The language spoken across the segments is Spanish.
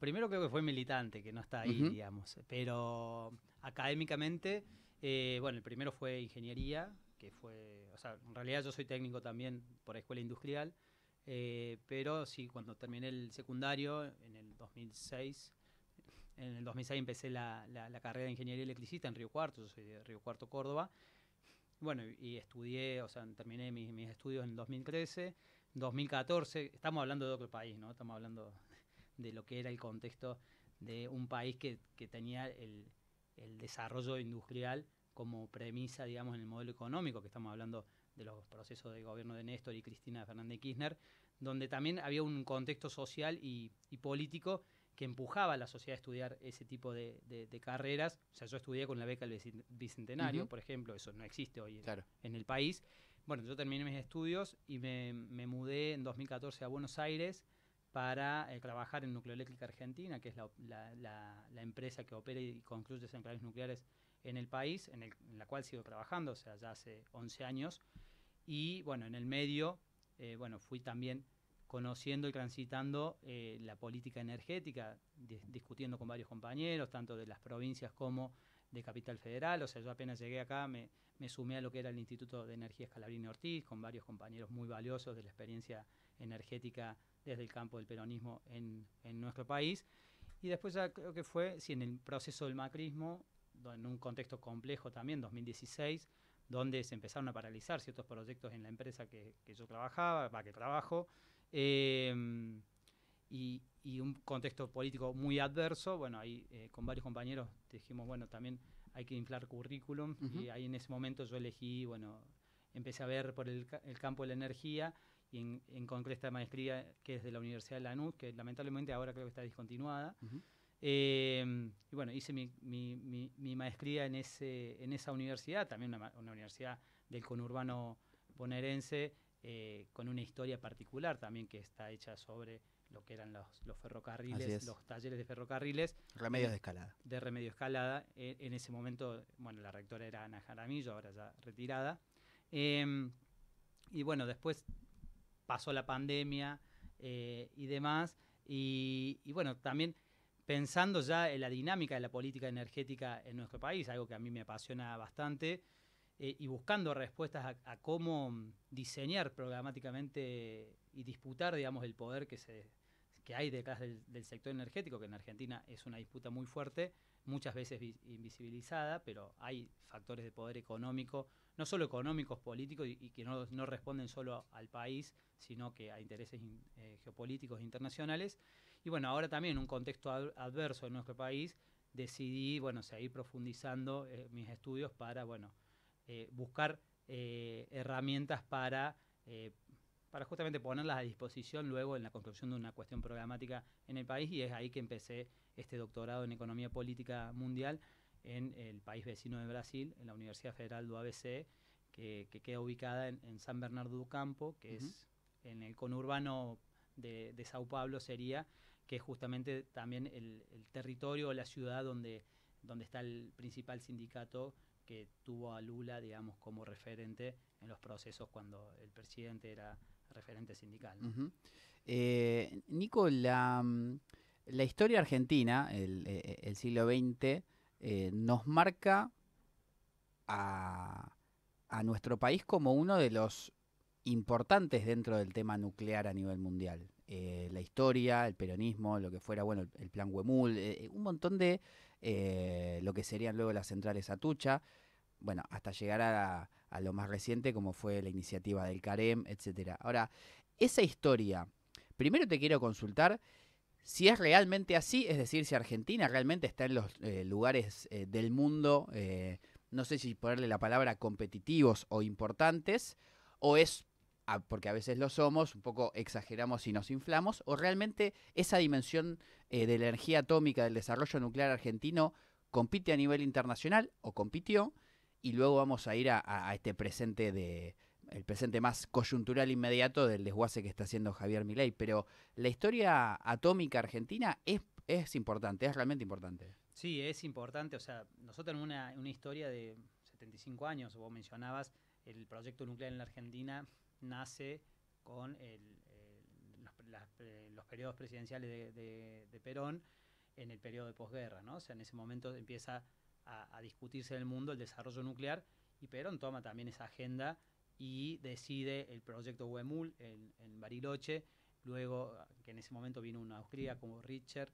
primero creo que fue militante, que no está ahí, Ujú. digamos. Pero académicamente, bueno, el primero fue ingeniería, que fue, o sea, en realidad yo soy técnico también por escuela industrial, pero sí, cuando terminé el secundario, en el 2006 empecé la carrera de ingeniería electricista en Río Cuarto, yo soy de Río Cuarto, Córdoba. Bueno, y estudié, o sea, terminé mis estudios en 2013, 2014, estamos hablando de otro país, ¿no? Estamos hablando de lo que era el contexto de un país que tenía el desarrollo industrial como premisa, digamos, en el modelo económico, que estamos hablando de los procesos de gobierno de Néstor y Cristina Fernández de Kirchner, donde también había un contexto social y político que empujaba a la sociedad a estudiar ese tipo de carreras. O sea, yo estudié con la beca del Bicentenario, Ujú. por ejemplo, eso no existe hoy Claro. en el país. Bueno, yo terminé mis estudios y me mudé en 2014 a Buenos Aires para trabajar en Nucleoeléctrica Argentina, que es la empresa que opera y construye centrales nucleares en el país, en la cual sigo trabajando, o sea, ya hace 11 años. Y bueno, en el medio, bueno, fui también conociendo y transitando la política energética, discutiendo con varios compañeros, tanto de las provincias como de Capital Federal. O sea, yo apenas llegué acá, me sumé a lo que era el Instituto de Energía Scalabrini Ortiz, con varios compañeros muy valiosos de la experiencia energética desde el campo del peronismo en nuestro país. Y después ya creo que fue, sí, en el proceso del macrismo, en un contexto complejo también, 2016, donde se empezaron a paralizar ciertos proyectos en la empresa que yo trabajaba, que trabajo, eh, y un contexto político muy adverso. Bueno, ahí con varios compañeros dijimos, bueno, también hay que inflar currículum, Ujú. y ahí en ese momento yo elegí, bueno, empecé a ver por el campo de la energía, y encontré esta maestría que es de la Universidad de Lanús, que lamentablemente ahora creo que está discontinuada. Ujú. Y bueno, hice mi maestría en esa universidad, también una universidad del conurbano bonaerense, con una historia particular también, que está hecha sobre lo que eran los Así ferrocarriles, es. los talleres de ferrocarriles Remedios en, de escalada. de Remedio Escalada. En ese momento, bueno, la rectora era Ana Jaramillo, ahora ya retirada. Eh, y bueno, después pasó la pandemia y demás. Y bueno, también pensando ya en la dinámica de la política energética en nuestro país, algo que a mí me apasiona bastante, y buscando respuestas a cómo diseñar programáticamente y disputar, digamos, el poder que hay detrás del sector energético, que en Argentina es una disputa muy fuerte, muchas veces invisibilizada, pero hay factores de poder económico, no solo económicos, políticos, y que no responden solo al país, sino que a intereses geopolíticos internacionales. Y bueno, ahora también en un contexto adverso en nuestro país, decidí, bueno, seguir profundizando mis estudios para, bueno, buscar herramientas eh, para justamente ponerlas a disposición luego en la construcción de una cuestión programática en el país. Y es ahí que empecé este doctorado en Economía Política Mundial en el país vecino de Brasil, en la Universidad Federal do ABC, que queda ubicada en San Bernardo do Campo, que Ujú. es en el conurbano de Sao Paulo, sería, que es justamente también el territorio o la ciudad donde está el principal sindicato que tuvo a Lula, digamos, como referente en los procesos cuando el presidente era referente sindical, ¿no? Ujú. Nico, la historia argentina, el siglo XX, nos marca a, a nuestro país como uno de los importantes dentro del tema nuclear a nivel mundial. La historia, el peronismo, lo que fuera, bueno, el plan Huemul, un montón de lo que serían luego las centrales Atucha, bueno, hasta llegar a lo más reciente como fue la iniciativa del CAREM, etcétera. Ahora, esa historia, primero te quiero consultar si es realmente así, es decir, si Argentina realmente está en los lugares del mundo, no sé si ponerle la palabra competitivos o importantes, o es, porque a veces lo somos, un poco exageramos y nos inflamos, o realmente esa dimensión de la energía atómica, del desarrollo nuclear argentino, compite a nivel internacional o compitió, y luego vamos a ir a este presente el presente más coyuntural inmediato del desguace que está haciendo Javier Milei, pero la historia atómica argentina es importante, es realmente importante. Sí, es importante. O sea, nosotros tenemos una historia de 75 años. Vos mencionabas, el proyecto nuclear en la Argentina nace con los periodos presidenciales de Perón, en el periodo de posguerra, ¿no? O sea, en ese momento empieza a discutirse en el mundo el desarrollo nuclear, y Perón toma también esa agenda y decide el proyecto Huemul en Bariloche, luego que en ese momento vino una austríaca como Richter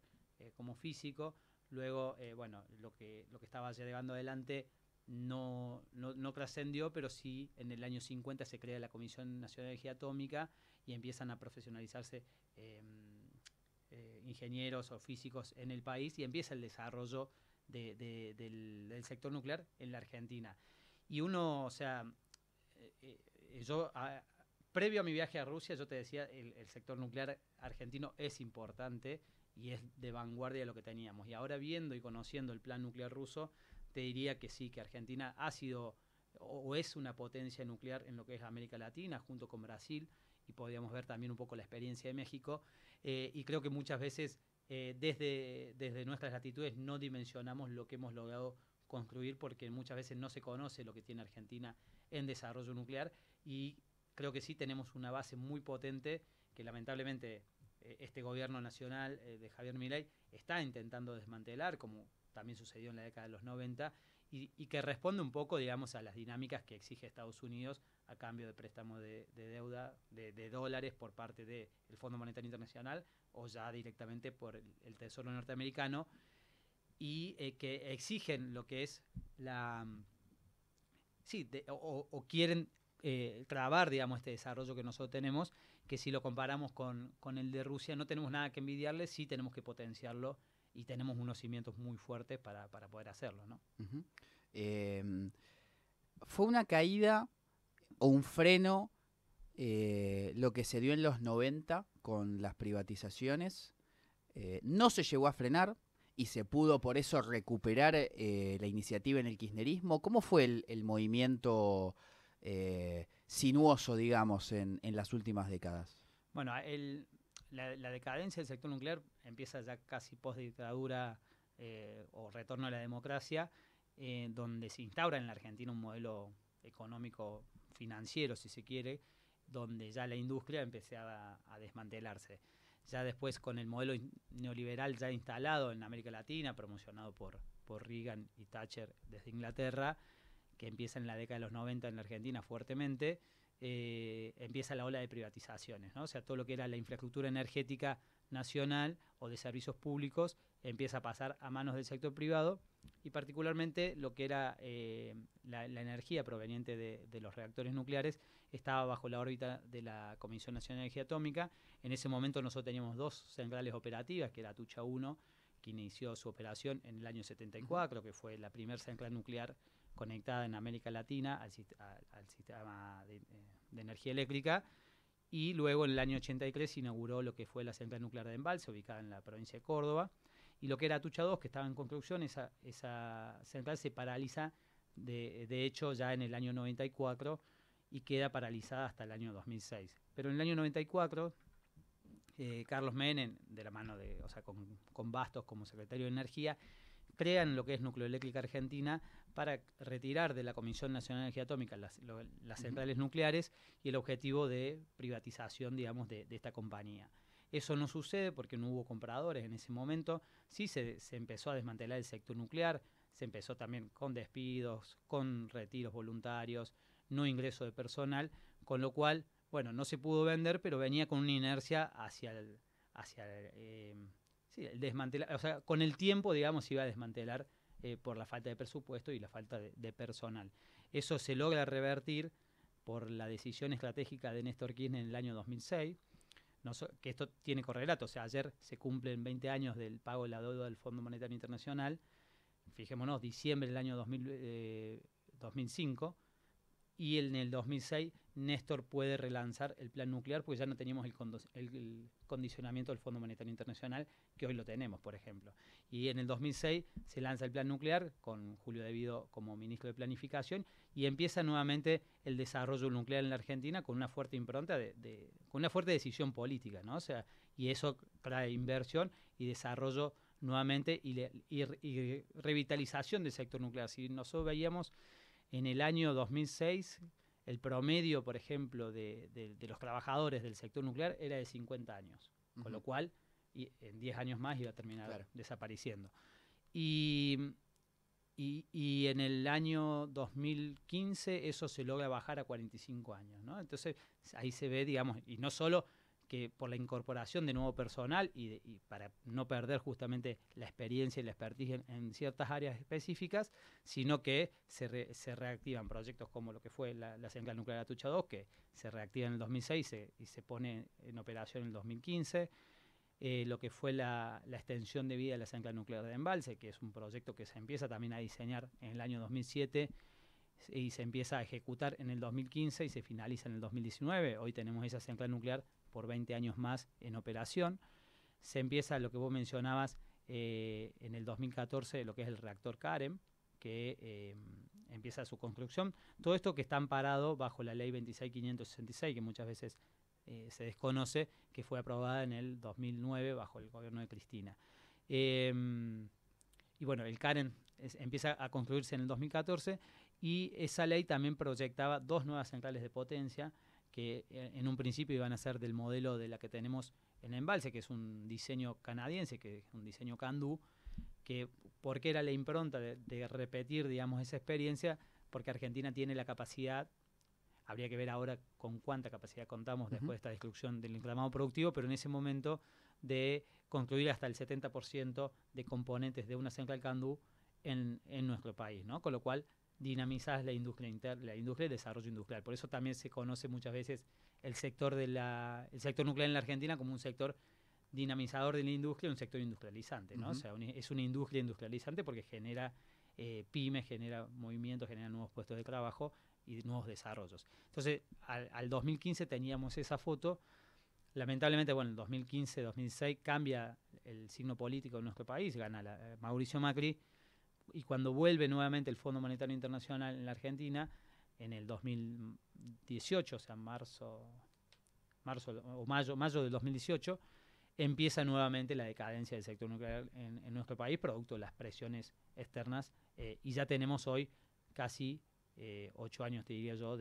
como físico, luego bueno, lo que estaba llevando adelante no trascendió, pero sí en el año 50 se crea la Comisión Nacional de Energía Atómica y empiezan a profesionalizarse ingenieros o físicos en el país, y empieza el desarrollo del sector nuclear en la Argentina. Y uno, o sea, yo, previo a mi viaje a Rusia, yo te decía, el sector nuclear argentino es importante y es de vanguardia de lo que teníamos. Y ahora viendo y conociendo el plan nuclear ruso, te diría que sí, que Argentina ha sido o es una potencia nuclear en lo que es América Latina, junto con Brasil, y podríamos ver también un poco la experiencia de México. Y creo que muchas veces desde nuestras latitudes no dimensionamos lo que hemos logrado construir, porque muchas veces no se conoce lo que tiene Argentina en desarrollo nuclear, y creo que sí tenemos una base muy potente que lamentablemente este gobierno nacional de Javier Milei está intentando desmantelar, como también sucedió en la década de los 90, y que responde un poco, digamos, a las dinámicas que exige Estados Unidos a cambio de préstamo de deuda, de dólares por parte del Fondo Monetario Internacional o ya directamente por el Tesoro norteamericano, y que exigen lo que es la... Sí, o quieren trabar, digamos, este desarrollo que nosotros tenemos, que si lo comparamos con el de Rusia no tenemos nada que envidiarle, sí tenemos que potenciarlo y tenemos unos cimientos muy fuertes para poder hacerlo, ¿no? Uh-huh. ¿Fue una caída o un freno lo que se dio en los 90 con las privatizaciones? No se llegó a frenar y se pudo por eso recuperar la iniciativa en el kirchnerismo. ¿Cómo fue el movimiento sinuoso, digamos, en las últimas décadas? Bueno, la decadencia del sector nuclear empieza ya casi post-dictadura o retorno a la democracia, donde se instaura en la Argentina un modelo económico financiero, si se quiere, donde ya la industria empezaba a desmantelarse. Ya después, con el modelo neoliberal ya instalado en América Latina, promocionado por Reagan y Thatcher desde Inglaterra, que empieza en la década de los 90 en la Argentina fuertemente, empieza la ola de privatizaciones, ¿no? O sea, todo lo que era la infraestructura energética nacional o de servicios públicos empieza a pasar a manos del sector privado, y particularmente lo que era la energía proveniente de los reactores nucleares estaba bajo la órbita de la Comisión Nacional de Energía Atómica. En ese momento nosotros teníamos dos centrales operativas, que era Atucha 1, que inició su operación en el año 74, que fue la primera central nuclear conectada en América Latina al sistema de energía eléctrica, y luego en el año 83 se inauguró lo que fue la central nuclear de Embalse, ubicada en la provincia de Córdoba, y lo que era Atucha 2, que estaba en construcción, esa central se paraliza, de hecho, ya en el año 94, y queda paralizada hasta el año 2006. Pero en el año 94, Carlos Menem, de la mano o sea, con Bastos como secretario de Energía, crean lo que es Nucleoeléctrica Argentina para retirar de la Comisión Nacional de Energía Atómica las centrales nucleares, y el objetivo de privatización, digamos, de esta compañía. Eso no sucede porque no hubo compradores en ese momento. Sí se empezó a desmantelar el sector nuclear, se empezó también con despidos, con retiros voluntarios, no ingreso de personal, con lo cual, bueno, no se pudo vender, pero venía con una inercia hacia el desmantelar, o sea, con el tiempo, digamos, se iba a desmantelar por la falta de presupuesto y la falta de personal. Eso se logra revertir por la decisión estratégica de Néstor Kirchner en el año 2006, que esto tiene correlato, o sea, ayer se cumplen 20 años del pago de la deuda del Fondo Monetario Internacional, fijémonos, diciembre del año 2005, y en el 2006 Néstor puede relanzar el plan nuclear, porque ya no teníamos el condicionamiento del Fondo Monetario Internacional, que hoy lo tenemos, por ejemplo. Y en el 2006 se lanza el plan nuclear, con Julio De Vido como ministro de Planificación, y empieza nuevamente el desarrollo nuclear en la Argentina con una fuerte impronta, con una fuerte decisión política, ¿no? O sea, y eso trae inversión y desarrollo nuevamente y revitalización del sector nuclear. Si nosotros veíamos en el año 2006, el promedio, por ejemplo, de los trabajadores del sector nuclear era de 50 años, con lo cual y en 10 años más iba a terminar Claro. desapareciendo. Y en el año 2015 eso se logra bajar a 45 años, ¿no? Entonces ahí se ve, digamos, y no solo que por la incorporación de nuevo personal y para no perder justamente la experiencia y la expertise en ciertas áreas específicas, sino que se reactivan proyectos como lo que fue la central nuclear Atucha 2, que se reactiva en el 2006 y se pone en operación en el 2015. Lo que fue la extensión de vida de la central nuclear de Embalse, que es un proyecto que se empieza también a diseñar en el año 2007 y se empieza a ejecutar en el 2015 y se finaliza en el 2019. Hoy tenemos esa central nuclear por 20 años más en operación. Se empieza lo que vos mencionabas en el 2014, lo que es el reactor CAREM, que empieza su construcción. Todo esto que está amparado bajo la ley 26.566, que muchas veces se desconoce, que fue aprobada en el 2009 bajo el gobierno de Cristina. Y bueno, el CAREM empieza a construirse en el 2014 y esa ley también proyectaba 2 nuevas centrales de potencia que en un principio iban a ser del modelo de la que tenemos en Embalse, que es un diseño canadiense, que es un diseño CANDU, que porque era la impronta de repetir, digamos, esa experiencia, porque Argentina tiene la capacidad. Habría que ver ahora con cuánta capacidad contamos después de esta destrucción del entramado productivo, pero en ese momento de construir hasta el 70% de componentes de una central CANDU en nuestro país, ¿no? Con lo cual dinamizás la industria interna, la industria y el desarrollo industrial. Por eso también se conoce muchas veces el sector nuclear en la Argentina como un sector dinamizador de la industria, un sector industrializante, ¿no? O sea, es una industria industrializante porque genera pymes, genera movimientos, genera nuevos puestos de trabajo y nuevos desarrollos. Entonces, al 2015 teníamos esa foto. Lamentablemente, bueno, en el 2015-2016 cambia el signo político de nuestro país, gana Mauricio Macri, y cuando vuelve nuevamente el Fondo Monetario Internacional en la Argentina, en el 2018, o sea, marzo o mayo del 2018, empieza nuevamente la decadencia del sector nuclear en nuestro país, producto de las presiones externas, y ya tenemos hoy casi 8 años, te diría yo,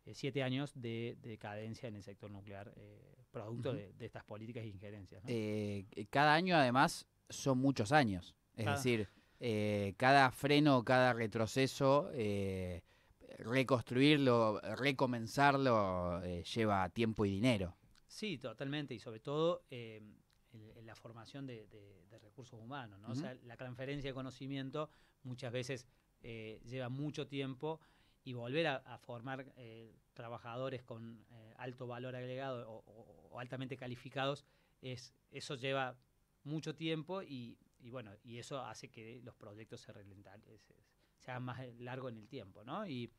7 años de decadencia en el sector nuclear, producto de estas políticas e injerencias, ¿no? Cada año, además, son muchos años. Es decir, cada freno, cada retroceso, reconstruirlo, recomenzarlo, lleva tiempo y dinero. Sí, totalmente, y sobre todo la formación de recursos humanos, ¿no? O sea, la transferencia de conocimiento muchas veces lleva mucho tiempo, y volver a formar trabajadores con alto valor agregado o altamente calificados, eso lleva mucho tiempo y bueno, y eso hace que los proyectos se hagan más largos en el tiempo, ¿no? Y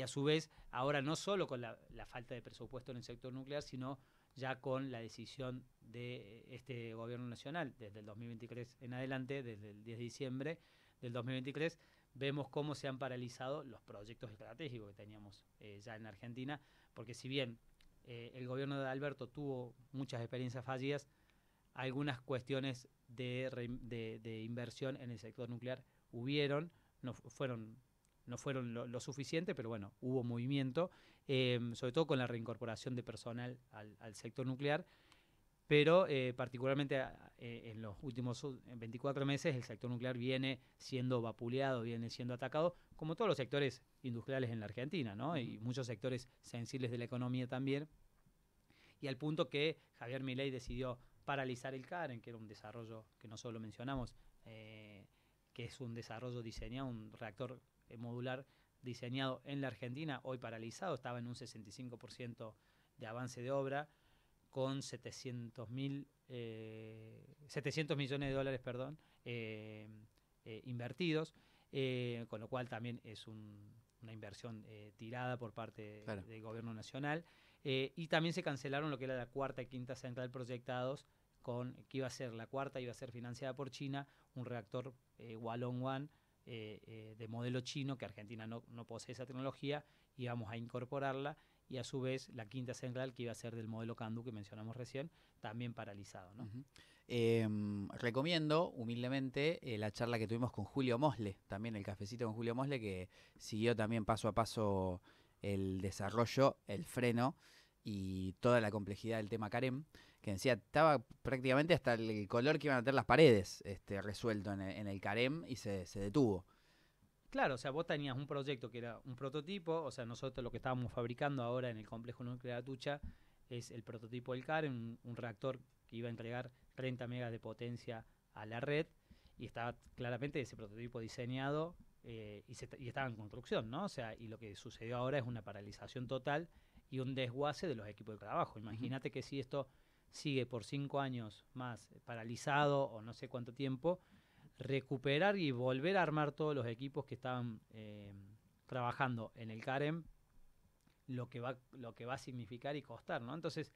a su vez, ahora no solo con la falta de presupuesto en el sector nuclear, sino ya con la decisión de este gobierno nacional, desde el 2023 en adelante, desde el 10 de diciembre del 2023, vemos cómo se han paralizado los proyectos estratégicos que teníamos ya en Argentina, porque si bien el gobierno de Alberto tuvo muchas experiencias fallidas, algunas cuestiones de inversión en el sector nuclear hubieron, no fueron lo suficiente, pero bueno, hubo movimiento, sobre todo con la reincorporación de personal al sector nuclear, pero particularmente en los últimos 24 meses el sector nuclear viene siendo vapuleado, viene siendo atacado, como todos los sectores industriales en la Argentina, ¿no? Y muchos sectores sensibles de la economía también, y al punto que Javier Milei decidió paralizar el CAREM, que era un desarrollo que no solo mencionamos, que es un desarrollo diseñado, un reactor modular diseñado en la Argentina, hoy paralizado, estaba en un 65% de avance de obra, con 700 millones de dólares, invertidos, con lo cual también es una inversión tirada por parte del gobierno nacional, y también se cancelaron lo que era la cuarta y quinta central proyectados, que iba a ser la cuarta, iba a ser financiada por China, un reactor Wallong One de modelo chino, que Argentina no posee esa tecnología, y vamos a incorporarla, y a su vez la quinta central, que iba a ser del modelo CANDU que mencionamos recién, también paralizado, ¿no? Recomiendo humildemente la charla que tuvimos con Julio Mosle, también el cafecito con Julio Mosle, que siguió también paso a paso el desarrollo, el freno y toda la complejidad del tema Carem, que decía, estaba prácticamente hasta el color que iban a tener las paredes resuelto en el Carem y se detuvo. Claro, o sea, vos tenías un proyecto que era un prototipo, o sea, nosotros lo que estábamos fabricando ahora en el complejo nuclear Atucha es el prototipo del CAREM, un reactor que iba a entregar 30 megas de potencia a la red, y estaba claramente ese prototipo diseñado y estaba en construcción, ¿no? O sea, y lo que sucedió ahora es una paralización total y un desguace de los equipos de trabajo. Imagínate que si esto sigue por 5 años más paralizado o no sé cuánto tiempo, recuperar y volver a armar todos los equipos que estaban trabajando en el CAREM, lo que va a significar y costar, ¿no? Entonces,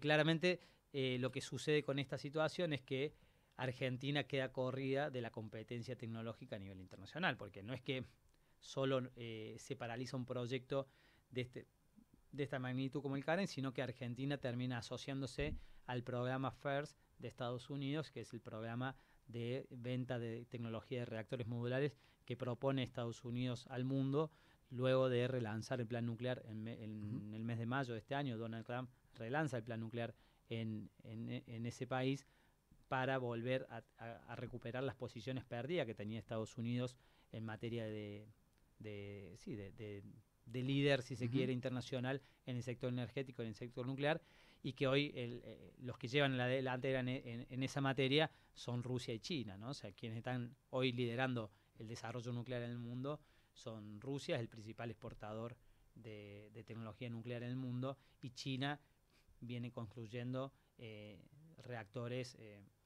claramente lo que sucede con esta situación es que Argentina queda corrida de la competencia tecnológica a nivel internacional, porque no es que solo se paraliza un proyecto de esta magnitud como el CAREN, sino que Argentina termina asociándose al programa FIRST de Estados Unidos, que es el programa de venta de tecnología de reactores modulares que propone Estados Unidos al mundo luego de relanzar el plan nuclear en el mes de mayo de este año. Donald Trump relanza el plan nuclear en ese país para volver a recuperar las posiciones perdidas que tenía Estados Unidos en materia de líder, si se quiere, internacional en el sector energético, en el sector nuclear, y que hoy los que llevan la delantera en esa materia son Rusia y China, ¿no? O sea, quienes están hoy liderando el desarrollo nuclear en el mundo son Rusia, es el principal exportador de tecnología nuclear en el mundo, y China viene construyendo reactores,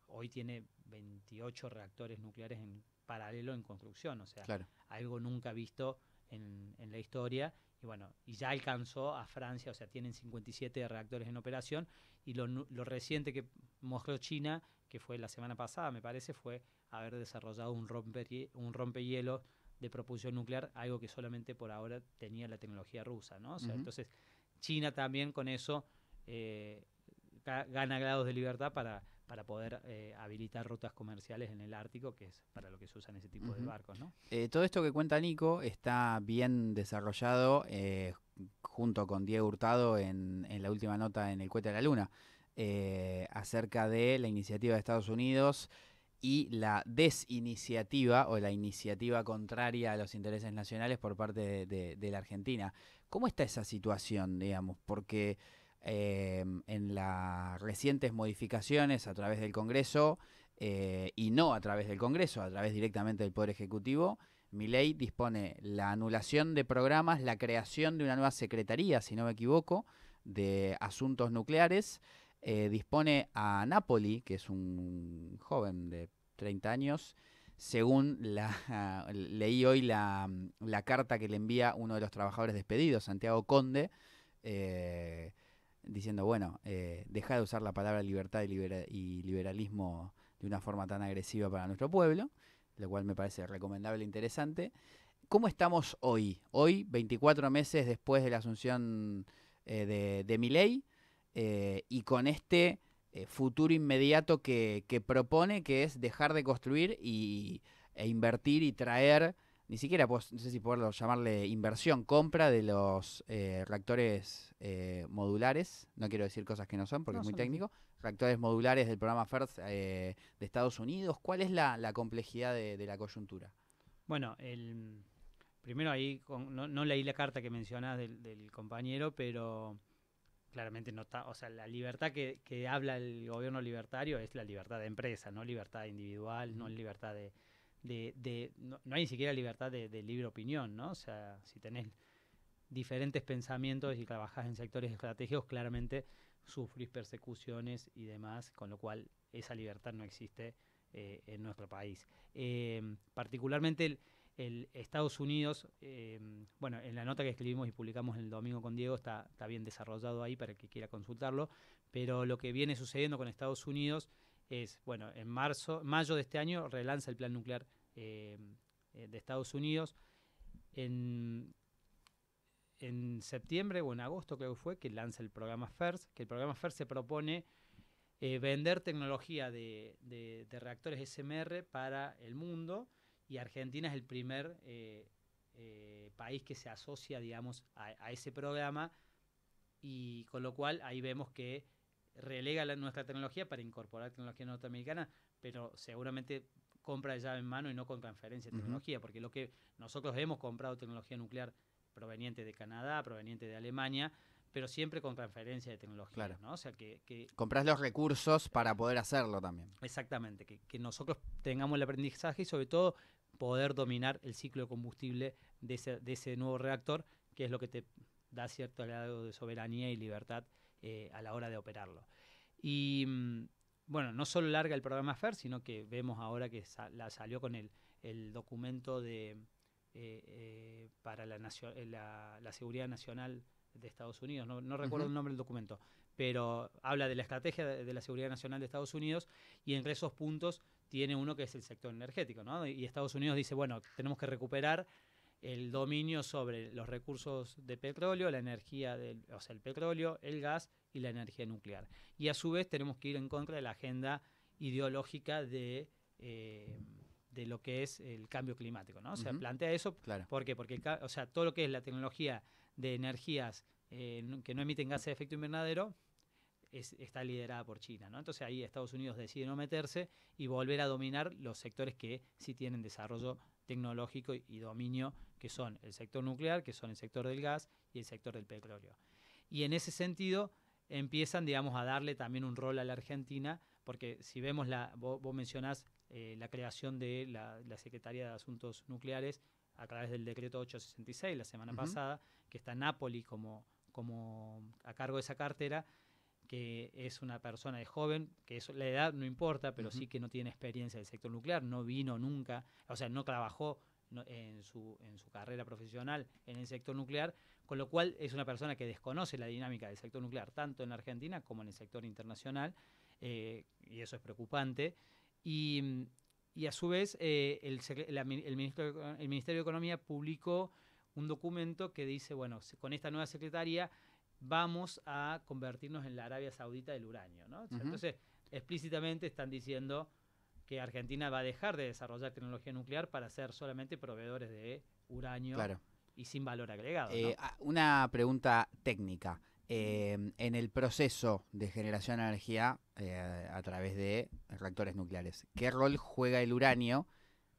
hoy tiene 28 reactores nucleares en paralelo en construcción, o sea, claro, algo nunca visto en la historia, y bueno, y ya alcanzó a Francia, o sea, tienen 57 reactores en operación, y lo reciente que mostró China, que fue la semana pasada, me parece, fue haber desarrollado un rompehielos de propulsión nuclear, algo que solamente por ahora tenía la tecnología rusa, ¿no? O sea, entonces China también con eso gana grados de libertad para poder habilitar rutas comerciales en el Ártico, que es para lo que se usan ese tipo de barcos, ¿no? Todo esto que cuenta Nico está bien desarrollado junto con Diego Hurtado en la última nota en El Cohete a la Luna, acerca de la iniciativa de Estados Unidos y la desiniciativa o la iniciativa contraria a los intereses nacionales por parte de la Argentina. ¿Cómo está esa situación, digamos? Porque en las recientes modificaciones a través del Congreso, y no a través del Congreso, a través directamente del Poder Ejecutivo, Milei dispone la anulación de programas, la creación de una nueva secretaría, si no me equivoco, de asuntos nucleares. Dispone a Napoli, que es un joven de 30 años, según leí hoy la carta que le envía uno de los trabajadores despedidos, Santiago Conde, diciendo, bueno, deja de usar la palabra libertad y liberalismo de una forma tan agresiva para nuestro pueblo, lo cual me parece recomendable e interesante. ¿Cómo estamos hoy? Hoy, 24 meses después de la asunción de Milei, y con este futuro inmediato que propone, que es dejar de construir e invertir y traer, ni siquiera no sé si poderlo llamarle inversión, compra de los reactores modulares, no quiero decir cosas que no son porque es muy técnico, reactores modulares del programa FIRST de Estados Unidos. ¿Cuál es la complejidad de la coyuntura? Bueno, primero ahí no leí la carta que mencionás del compañero, pero claramente no está, o sea, la libertad que habla el gobierno libertario es la libertad de empresa, no libertad individual, no libertad no hay ni siquiera libertad de libre opinión, ¿no? O sea, si tenés diferentes pensamientos y trabajás en sectores estratégicos, claramente sufrís persecuciones y demás, con lo cual esa libertad no existe en nuestro país. Particularmente el Estados Unidos, bueno, en la nota que escribimos y publicamos el domingo con Diego está bien desarrollado ahí para el que quiera consultarlo, pero lo que viene sucediendo con Estados Unidos es, bueno, en mayo de este año relanza el plan nuclear de Estados Unidos. En septiembre o en agosto creo que fue que lanza el programa FIRST, que el programa FIRST se propone vender tecnología de reactores SMR para el mundo, y Argentina es el primer país que se asocia, digamos, a ese programa y con lo cual ahí vemos que relega nuestra tecnología para incorporar tecnología norteamericana, pero seguramente compra de llave en mano y no con transferencia de tecnología, porque lo que nosotros hemos comprado tecnología nuclear proveniente de Canadá, proveniente de Alemania, pero siempre con transferencia de tecnología, claro. ¿no? O sea, comprás los recursos para poder hacerlo también. exactamente, que nosotros tengamos el aprendizaje y sobre todo poder dominar el ciclo de combustible de ese nuevo reactor, que es lo que te da cierto grado de soberanía y libertad a la hora de operarlo. Y bueno, no solo larga el programa FER, sino que vemos ahora que salió con el documento para la seguridad nacional de Estados Unidos. No recuerdo el nombre del documento, pero habla de la estrategia de la seguridad nacional de Estados Unidos, y entre esos puntos tiene uno que es el sector energético, ¿no? Y Estados Unidos dice, bueno, tenemos que recuperar el dominio sobre los recursos de petróleo, la energía, o sea, el petróleo, el gas y la energía nuclear. Y a su vez tenemos que ir en contra de la agenda ideológica de lo que es el cambio climático, ¿no? O sea, plantea eso, claro. ¿por qué? Porque o sea, todo lo que es la tecnología de energías que no emiten gases de efecto invernadero está liderada por China, ¿no? Entonces ahí Estados Unidos decide no meterse y volver a dominar los sectores que sí tienen desarrollo tecnológico y dominio, que son el sector nuclear, que son el sector del gas y el sector del petróleo. Y en ese sentido empiezan, digamos, a darle también un rol a la Argentina, porque si vemos, vos mencionás la creación de la Secretaría de Asuntos Nucleares a través del decreto 866 la semana pasada, que está Napoli como a cargo de esa cartera, que es una persona de joven, que eso, la edad no importa, pero sí que no tiene experiencia del sector nuclear, no vino nunca, o sea, no trabajó en su carrera profesional en el sector nuclear, con lo cual es una persona que desconoce la dinámica del sector nuclear, tanto en Argentina como en el sector internacional, y eso es preocupante. Y a su vez, el Ministerio de Economía publicó un documento que dice, bueno, con esta nueva secretaría vamos a convertirnos en la Arabia Saudita del uranio, ¿no? Entonces, explícitamente están diciendo que Argentina va a dejar de desarrollar tecnología nuclear para ser solamente proveedores de uranio, claro, y sin valor agregado, ¿no? Una pregunta técnica. En el proceso de generación de energía a través de reactores nucleares, ¿qué rol juega el uranio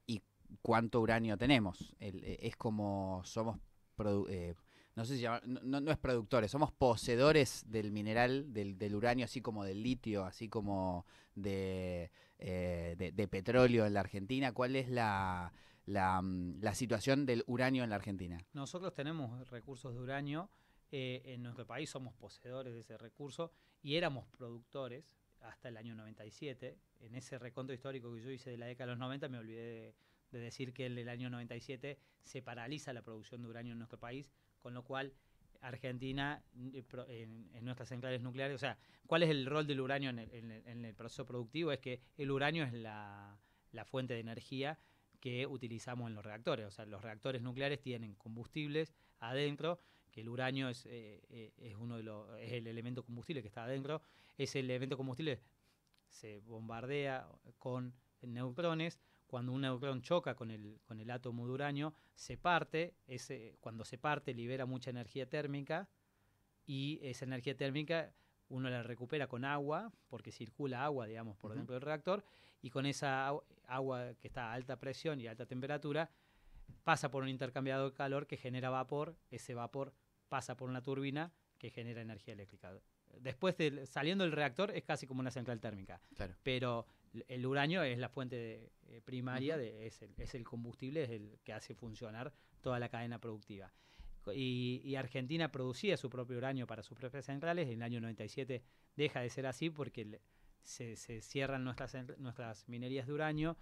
y cuánto uranio tenemos? Es como somos no sé si no es productores, somos poseedores del mineral, del uranio, así como del litio, así como de petróleo en la Argentina. ¿Cuál es la situación del uranio en la Argentina? Nosotros tenemos recursos de uranio, en nuestro país somos poseedores de ese recurso y éramos productores hasta el año 97. En ese reconto histórico que yo hice de la década de los 90 me olvidé de decir que en el año 97 se paraliza la producción de uranio en nuestro país, con lo cual Argentina en nuestras centrales nucleares, o sea, ¿cuál es el rol del uranio en el proceso productivo? Es que el uranio es la fuente de energía que utilizamos en los reactores, o sea, los reactores nucleares tienen combustibles adentro, que el uranio es es el elemento combustible que está adentro. Ese elemento combustible se bombardea con neutrones. Cuando un neutrón choca con el átomo de uranio, se parte. Cuando se parte libera mucha energía térmica, y esa energía térmica uno la recupera con agua, porque circula agua, digamos, por dentro del reactor, y con esa agua que está a alta presión y a alta temperatura, pasa por un intercambiador de calor que genera vapor. Ese vapor pasa por una turbina que genera energía eléctrica. Después saliendo del reactor es casi como una central térmica, claro, pero el uranio es la fuente primaria, es el combustible, es el que hace funcionar toda la cadena productiva. Y Argentina producía su propio uranio para sus propias centrales. En el año 97 deja de ser así porque se cierran nuestras minerías de uranio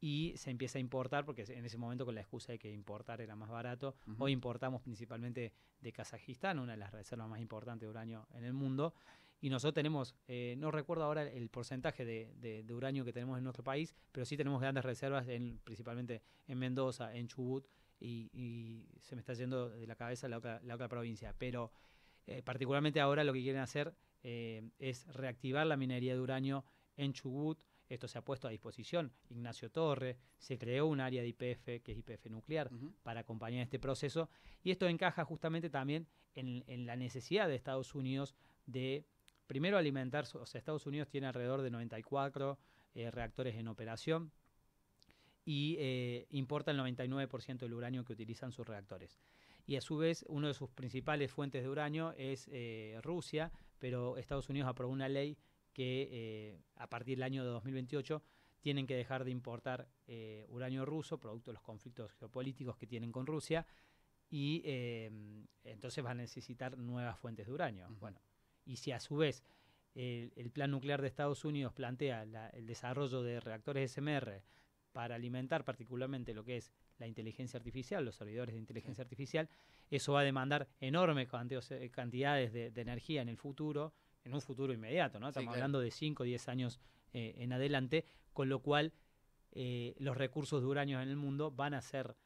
y se empieza a importar, porque en ese momento con la excusa de que importar era más barato. Hoy importamos principalmente de Kazajistán, una de las reservas más importantes de uranio en el mundo, y nosotros tenemos, no recuerdo ahora el porcentaje de uranio que tenemos en nuestro país, pero sí tenemos grandes reservas principalmente en Mendoza, en Chubut, y se me está yendo de la cabeza la otra provincia, pero particularmente ahora lo que quieren hacer es reactivar la minería de uranio en Chubut, esto se ha puesto a disposición. Ignacio Torre, se creó un área de YPF, que es YPF nuclear, para acompañar este proceso, y esto encaja justamente también en la necesidad de Estados Unidos de, primero, alimentar, o sea, Estados Unidos tiene alrededor de 94 reactores en operación, y importa el 99% del uranio que utilizan sus reactores. Y a su vez, una de sus principales fuentes de uranio es Rusia, pero Estados Unidos aprobó una ley que a partir del año de 2028 tienen que dejar de importar uranio ruso, producto de los conflictos geopolíticos que tienen con Rusia, y entonces van a necesitar nuevas fuentes de uranio. Bueno, y si a su vez el plan nuclear de Estados Unidos plantea el desarrollo de reactores SMR para alimentar particularmente lo que es la inteligencia artificial, los servidores de inteligencia artificial, eso va a demandar enormes cantidades de energía en el futuro, en un futuro inmediato, ¿no? Estamos hablando de 5 o 10 años en adelante, con lo cual los recursos de uranio en el mundo van a ser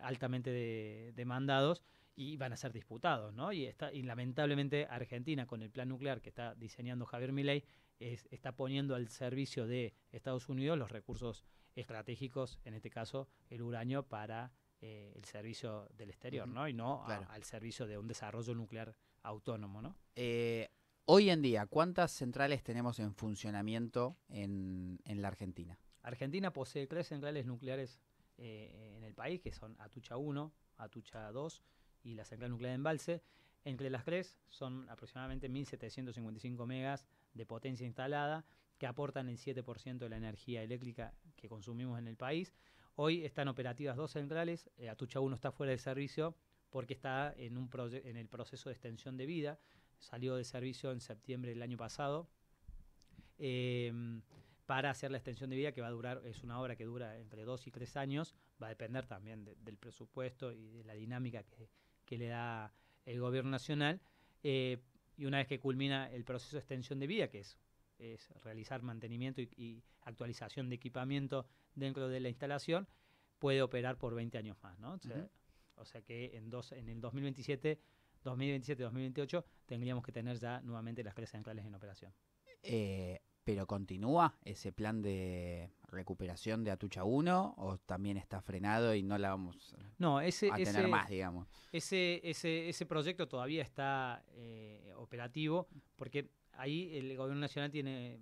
altamente demandados y van a ser disputados, ¿no? Y lamentablemente Argentina, con el plan nuclear que está diseñando Javier Milei, está poniendo al servicio de Estados Unidos los recursos estratégicos, en este caso el uranio, para el servicio del exterior, ¿no? Y no al servicio de un desarrollo nuclear autónomo, ¿no? Hoy en día, ¿cuántas centrales tenemos en funcionamiento en la Argentina? Argentina posee 3 centrales nucleares en el país, que son Atucha 1, Atucha 2 y la central nuclear de Embalse. Entre las 3 son aproximadamente 1.755 megas de potencia instalada, que aportan el 7% de la energía eléctrica que consumimos en el país. Hoy están operativas 2 centrales, Atucha 1 está fuera de servicio porque está en el proceso de extensión de vida, salió de servicio en septiembre del año pasado, para hacer la extensión de vida, que va a durar, es una obra que dura entre 2 y 3 años, va a depender también del presupuesto y de la dinámica que le da el gobierno nacional, y una vez que culmina el proceso de extensión de vida, que es realizar mantenimiento y actualización de equipamiento dentro de la instalación, puede operar por 20 años más, ¿no? O sea que en el 2027-2028 tendríamos que tener ya nuevamente las 3 centrales en operación. ¿Pero continúa ese plan de recuperación de Atucha 1 o también está frenado y no la vamos a tener más, digamos? Ese proyecto todavía está operativo, porque ahí el gobierno nacional tiene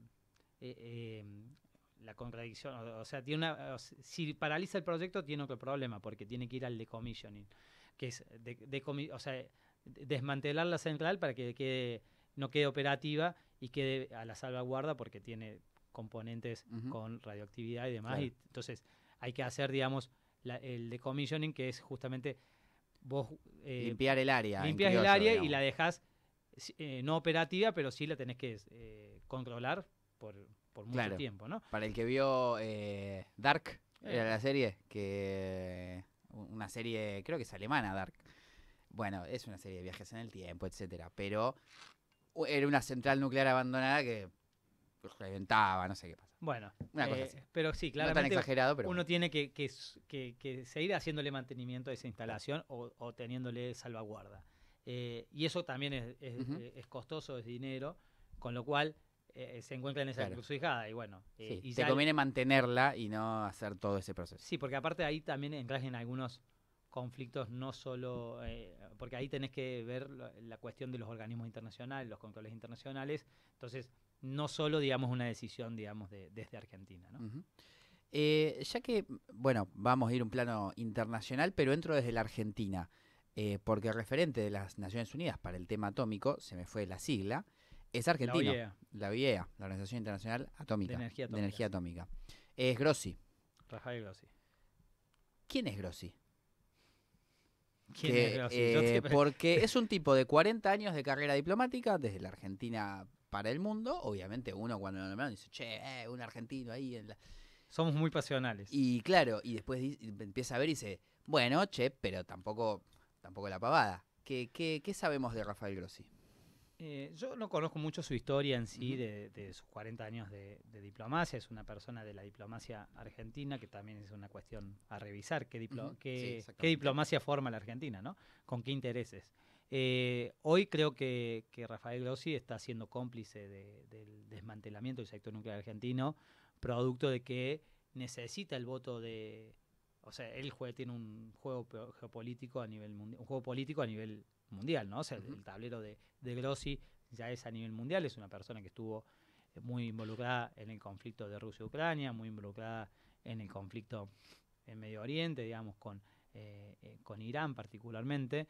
la contradicción, o sea, si paraliza el proyecto tiene otro problema, porque tiene que ir al decommissioning, que es desmantelar la central para que no quede operativa y quede a la salvaguarda, porque tiene componentes con radioactividad y demás, y entonces hay que hacer, digamos, el decommissioning, que es justamente vos limpiar el área. Limpias el área, digamos, y la dejás no operativa, pero sí la tenés que controlar por mucho tiempo, ¿no? Para el que vio Dark, era la serie, una serie, creo que es alemana, Dark. Bueno, es una serie de viajes en el tiempo, etcétera, pero era una central nuclear abandonada que reventaba, no sé qué pasa. Bueno, una cosa así. Pero sí, claramente no tan exagerado, pero uno tiene que seguir haciéndole mantenimiento a esa instalación o teniéndole salvaguarda. Y eso también es costoso, es dinero, con lo cual se encuentra en esa encrucijada. Y bueno, y te conviene mantenerla y no hacer todo ese proceso. Sí, porque aparte ahí también entras en algunos conflictos, no solo porque ahí tenés que ver la cuestión de los organismos internacionales, los controles internacionales. Entonces, no solo, digamos, una decisión, digamos, desde Argentina, ¿no? Ya que, bueno, vamos a ir a un plano internacional, pero entro desde la Argentina, porque el referente de las Naciones Unidas para el tema atómico, se me fue la sigla, es argentino. La OIEA, la Organización Internacional Atómica, de Energía Atómica. Es Grossi. Rafael Grossi. ¿Quién es Grossi? ¿Quién es Grossi? Porque es un tipo de 40 años de carrera diplomática desde la Argentina para el mundo. Obviamente uno cuando lo nombran dice, che, un argentino ahí. Somos muy pasionales. Y claro, y después empieza a ver y dice, bueno, che, pero tampoco la pavada. ¿Qué sabemos de Rafael Grossi? Yo no conozco mucho su historia en sí, de sus 40 años de diplomacia. Es una persona de la diplomacia argentina, que también es una cuestión a revisar. ¿Qué diplomacia forma la Argentina, ¿no? ¿Con qué intereses? Hoy creo que Rafael Grossi está siendo cómplice del desmantelamiento del sector nuclear argentino, producto de que necesita el voto de... O sea, él tiene un juego geopolítico a nivel mundial, un juego político a nivel mundial, ¿no? O sea, el tablero de Grossi ya es a nivel mundial, es una persona que estuvo muy involucrada en el conflicto de Rusia-Ucrania, muy involucrada en el conflicto en Medio Oriente, digamos, con Irán particularmente,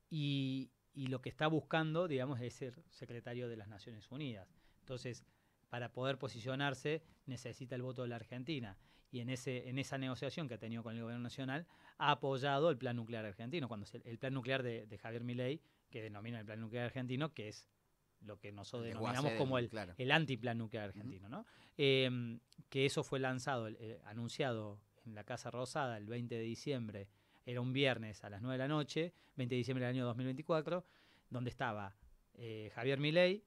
y lo que está buscando, digamos, es ser secretario de las Naciones Unidas. Entonces, para poder posicionarse, necesita el voto de la Argentina. Y en esa negociación que ha tenido con el gobierno nacional, ha apoyado el plan nuclear argentino, el plan nuclear de Javier Milei, que denomina el plan nuclear argentino, que es lo que nosotros denominamos como el antiplan nuclear argentino, ¿no? Que eso fue lanzado, anunciado en la Casa Rosada el 20 de diciembre, era un viernes a las 9 de la noche, 20 de diciembre del año 2024, donde estaba Javier Milei,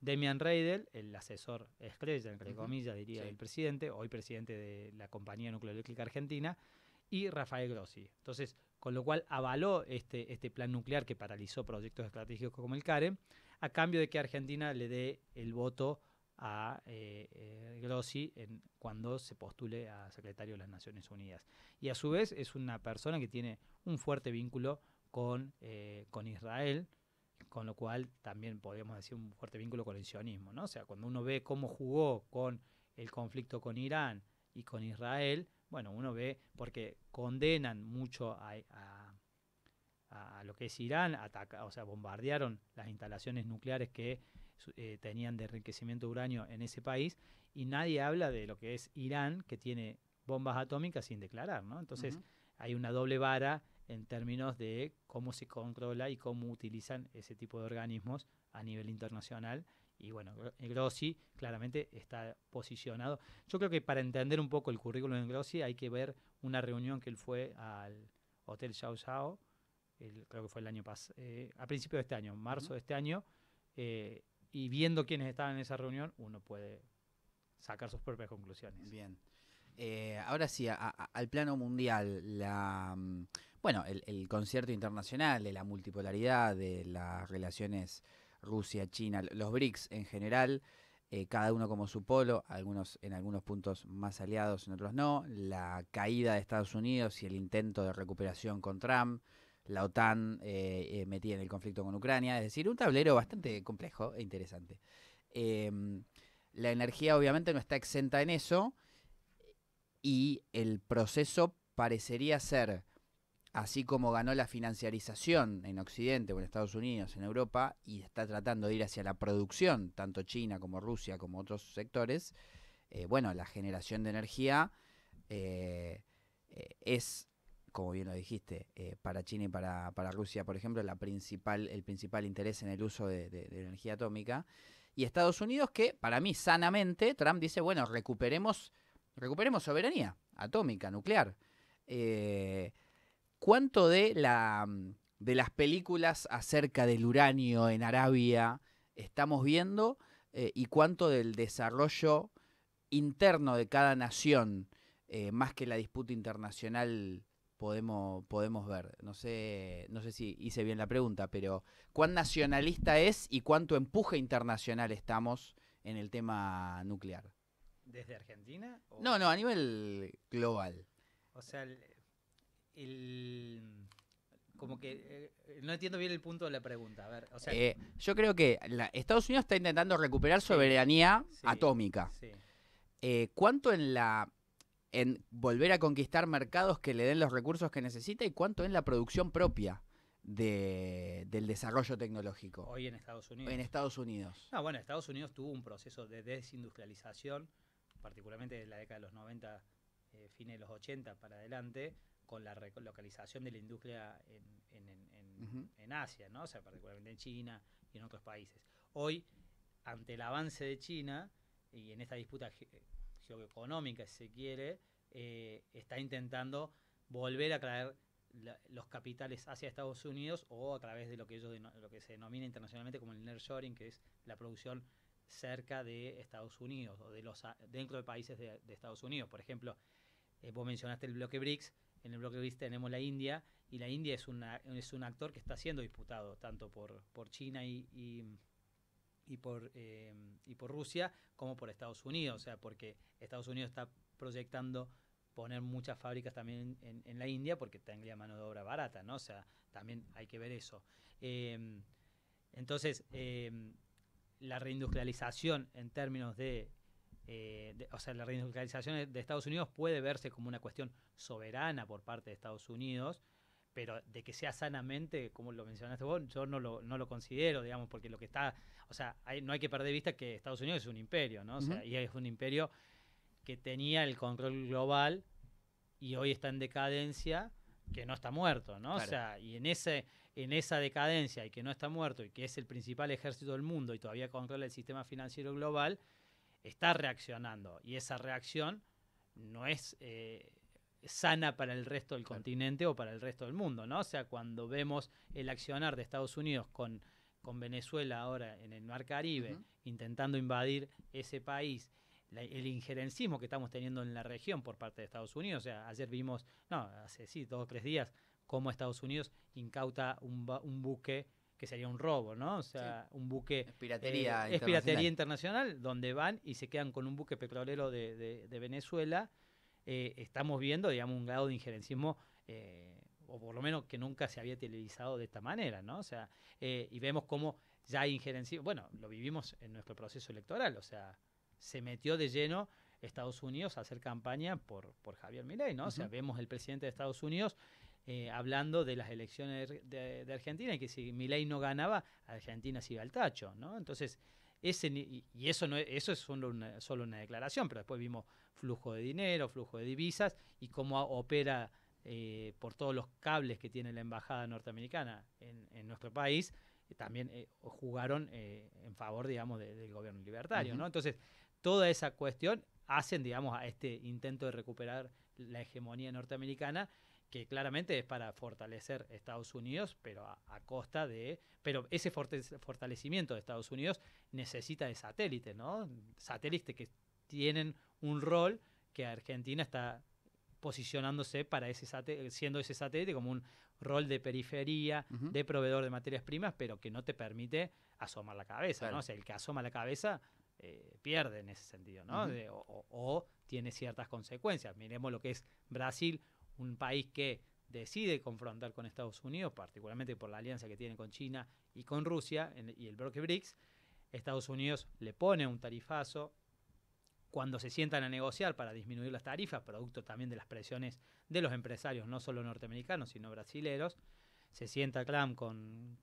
Demian Reidel, el asesor estrella, entre comillas, diría, del presidente, hoy presidente de la Compañía Nucleoeléctrica Argentina, y Rafael Grossi. Entonces, con lo cual avaló este plan nuclear que paralizó proyectos estratégicos como el CARE, a cambio de que Argentina le dé el voto a Grossi cuando se postule a secretario de las Naciones Unidas. Y a su vez es una persona que tiene un fuerte vínculo con Israel, con lo cual también podríamos decir un fuerte vínculo con el sionismo, ¿no? O sea, cuando uno ve cómo jugó con el conflicto con Irán y con Israel, bueno, uno ve, porque condenan mucho a lo que es Irán, o sea, bombardearon las instalaciones nucleares que tenían de enriquecimiento de uranio en ese país, y nadie habla de lo que es Irán, que tiene bombas atómicas sin declarar, ¿no? Entonces, hay una doble vara en términos de cómo se controla y cómo utilizan ese tipo de organismos a nivel internacional. Y bueno, Grossi claramente está posicionado. Yo creo que para entender un poco el currículum de Grossi hay que ver una reunión que él fue al Hotel Xiao Xiao, creo que fue el año pasado, a principios de este año, marzo de este año, y viendo quiénes estaban en esa reunión, uno puede sacar sus propias conclusiones. Bien. Ahora sí, al plano mundial, bueno, el concierto internacional de la multipolaridad, de las relaciones Rusia-China, los BRICS en general, cada uno como su polo, en algunos puntos más aliados, en otros no, la caída de Estados Unidos y el intento de recuperación con Trump, la OTAN metida en el conflicto con Ucrania, es decir, un tablero bastante complejo e interesante. La energía obviamente no está exenta en eso, y el proceso parecería ser, así como ganó la financiarización en Occidente o en Estados Unidos, en Europa, y está tratando de ir hacia la producción, tanto China como Rusia como otros sectores, bueno, la generación de energía es, como bien lo dijiste, para China y para Rusia, por ejemplo, el principal interés en el uso de energía atómica. Y Estados Unidos, que para mí sanamente, Trump dice, bueno, recuperemos soberanía atómica, nuclear. ¿Cuánto de las películas acerca del uranio en Arabia estamos viendo y cuánto del desarrollo interno de cada nación, más que la disputa internacional, podemos ver? No sé si hice bien la pregunta, pero ¿cuán nacionalista es y cuánto empuje internacional estamos en el tema nuclear? ¿Desde Argentina? No, a nivel global. O sea, como que no entiendo bien el punto de la pregunta. A ver, o sea, yo creo que Estados Unidos está intentando recuperar soberanía atómica. Sí. ¿Cuánto en volver a conquistar mercados que le den los recursos que necesita y cuánto en la producción propia del desarrollo tecnológico? Hoy en Estados Unidos. No, bueno, Estados Unidos tuvo un proceso de desindustrialización, particularmente desde la década de los 90, fines de los 80 para adelante, con la relocalización de la industria en Asia, ¿no? O sea, particularmente en China y en otros países. Hoy, ante el avance de China y en esta disputa geoeconómica, si se quiere, está intentando volver a traer los capitales hacia Estados Unidos, o a través de lo que se denomina internacionalmente como el nearshoring, que es la producción cerca de Estados Unidos o dentro de países de Estados Unidos. Por ejemplo, vos mencionaste el bloque BRICS. En el bloque BRICS tenemos la India, y la India es un actor que está siendo disputado tanto por China y y por Rusia, como por Estados Unidos, o sea, porque Estados Unidos está proyectando poner muchas fábricas también en la India porque tendría mano de obra barata, ¿no? O sea, también hay que ver eso. Entonces, la reindustrialización en términos o sea, la reindustrialización de Estados Unidos puede verse como una cuestión soberana por parte de Estados Unidos, pero de que sea sanamente, como lo mencionaste vos, yo no lo considero, digamos, porque lo que está, o sea, no hay que perder de vista que Estados Unidos es un imperio, ¿no? O sea, y es un imperio que tenía el control global y hoy está en decadencia, que no está muerto, ¿no? Claro. O sea, y en esa decadencia y que no está muerto y que es el principal ejército del mundo y todavía controla el sistema financiero global, está reaccionando. Y esa reacción no es sana para el resto del continente o para el resto del mundo, ¿no? O sea, cuando vemos el accionar de Estados Unidos con Venezuela ahora en el Mar Caribe, intentando invadir ese país, el injerencismo que estamos teniendo en la región por parte de Estados Unidos, o sea, ayer vimos, hace 2 o 3 días, cómo Estados Unidos incauta un buque que sería un robo, ¿no? O sea, un buque... Es piratería internacional. Es piratería internacional, donde van y se quedan con un buque petrolero de Venezuela. Estamos viendo, digamos, un grado de injerencismo, o por lo menos que nunca se había televisado de esta manera, ¿no? O sea, y vemos cómo ya hay injerencismo. Bueno, lo vivimos en nuestro proceso electoral, o sea, se metió de lleno Estados Unidos a hacer campaña por Javier Milei, ¿no? O sea, vemos el presidente de Estados Unidos hablando de las elecciones de Argentina y que si Milei no ganaba, Argentina se iba al tacho, ¿no? Entonces, eso es solo una declaración, pero después vimos flujo de dinero, flujo de divisas y cómo opera por todos los cables que tiene la embajada norteamericana en nuestro país, también jugaron en favor, digamos, del gobierno libertario, ¿no? Entonces, toda esa cuestión hacen, digamos, a este intento de recuperar la hegemonía norteamericana, que claramente es para fortalecer Estados Unidos, pero a costa de... Pero ese fortalecimiento de Estados Unidos necesita de satélites, ¿no? Satélites que tienen un rol que Argentina está posicionándose para siendo ese satélite como un rol de periferia, de proveedor de materias primas, pero que no te permite asomar la cabeza, claro, ¿no? O sea, el que asoma la cabeza pierde en ese sentido, ¿no? O tiene ciertas consecuencias. Miremos lo que es Brasil, un país que decide confrontar con Estados Unidos, particularmente por la alianza que tiene con China y con Rusia y el bloque BRICS. Estados Unidos le pone un tarifazo. Cuando se sientan a negociar para disminuir las tarifas, producto también de las presiones de los empresarios, no solo norteamericanos, sino brasileros, se sienta Trump con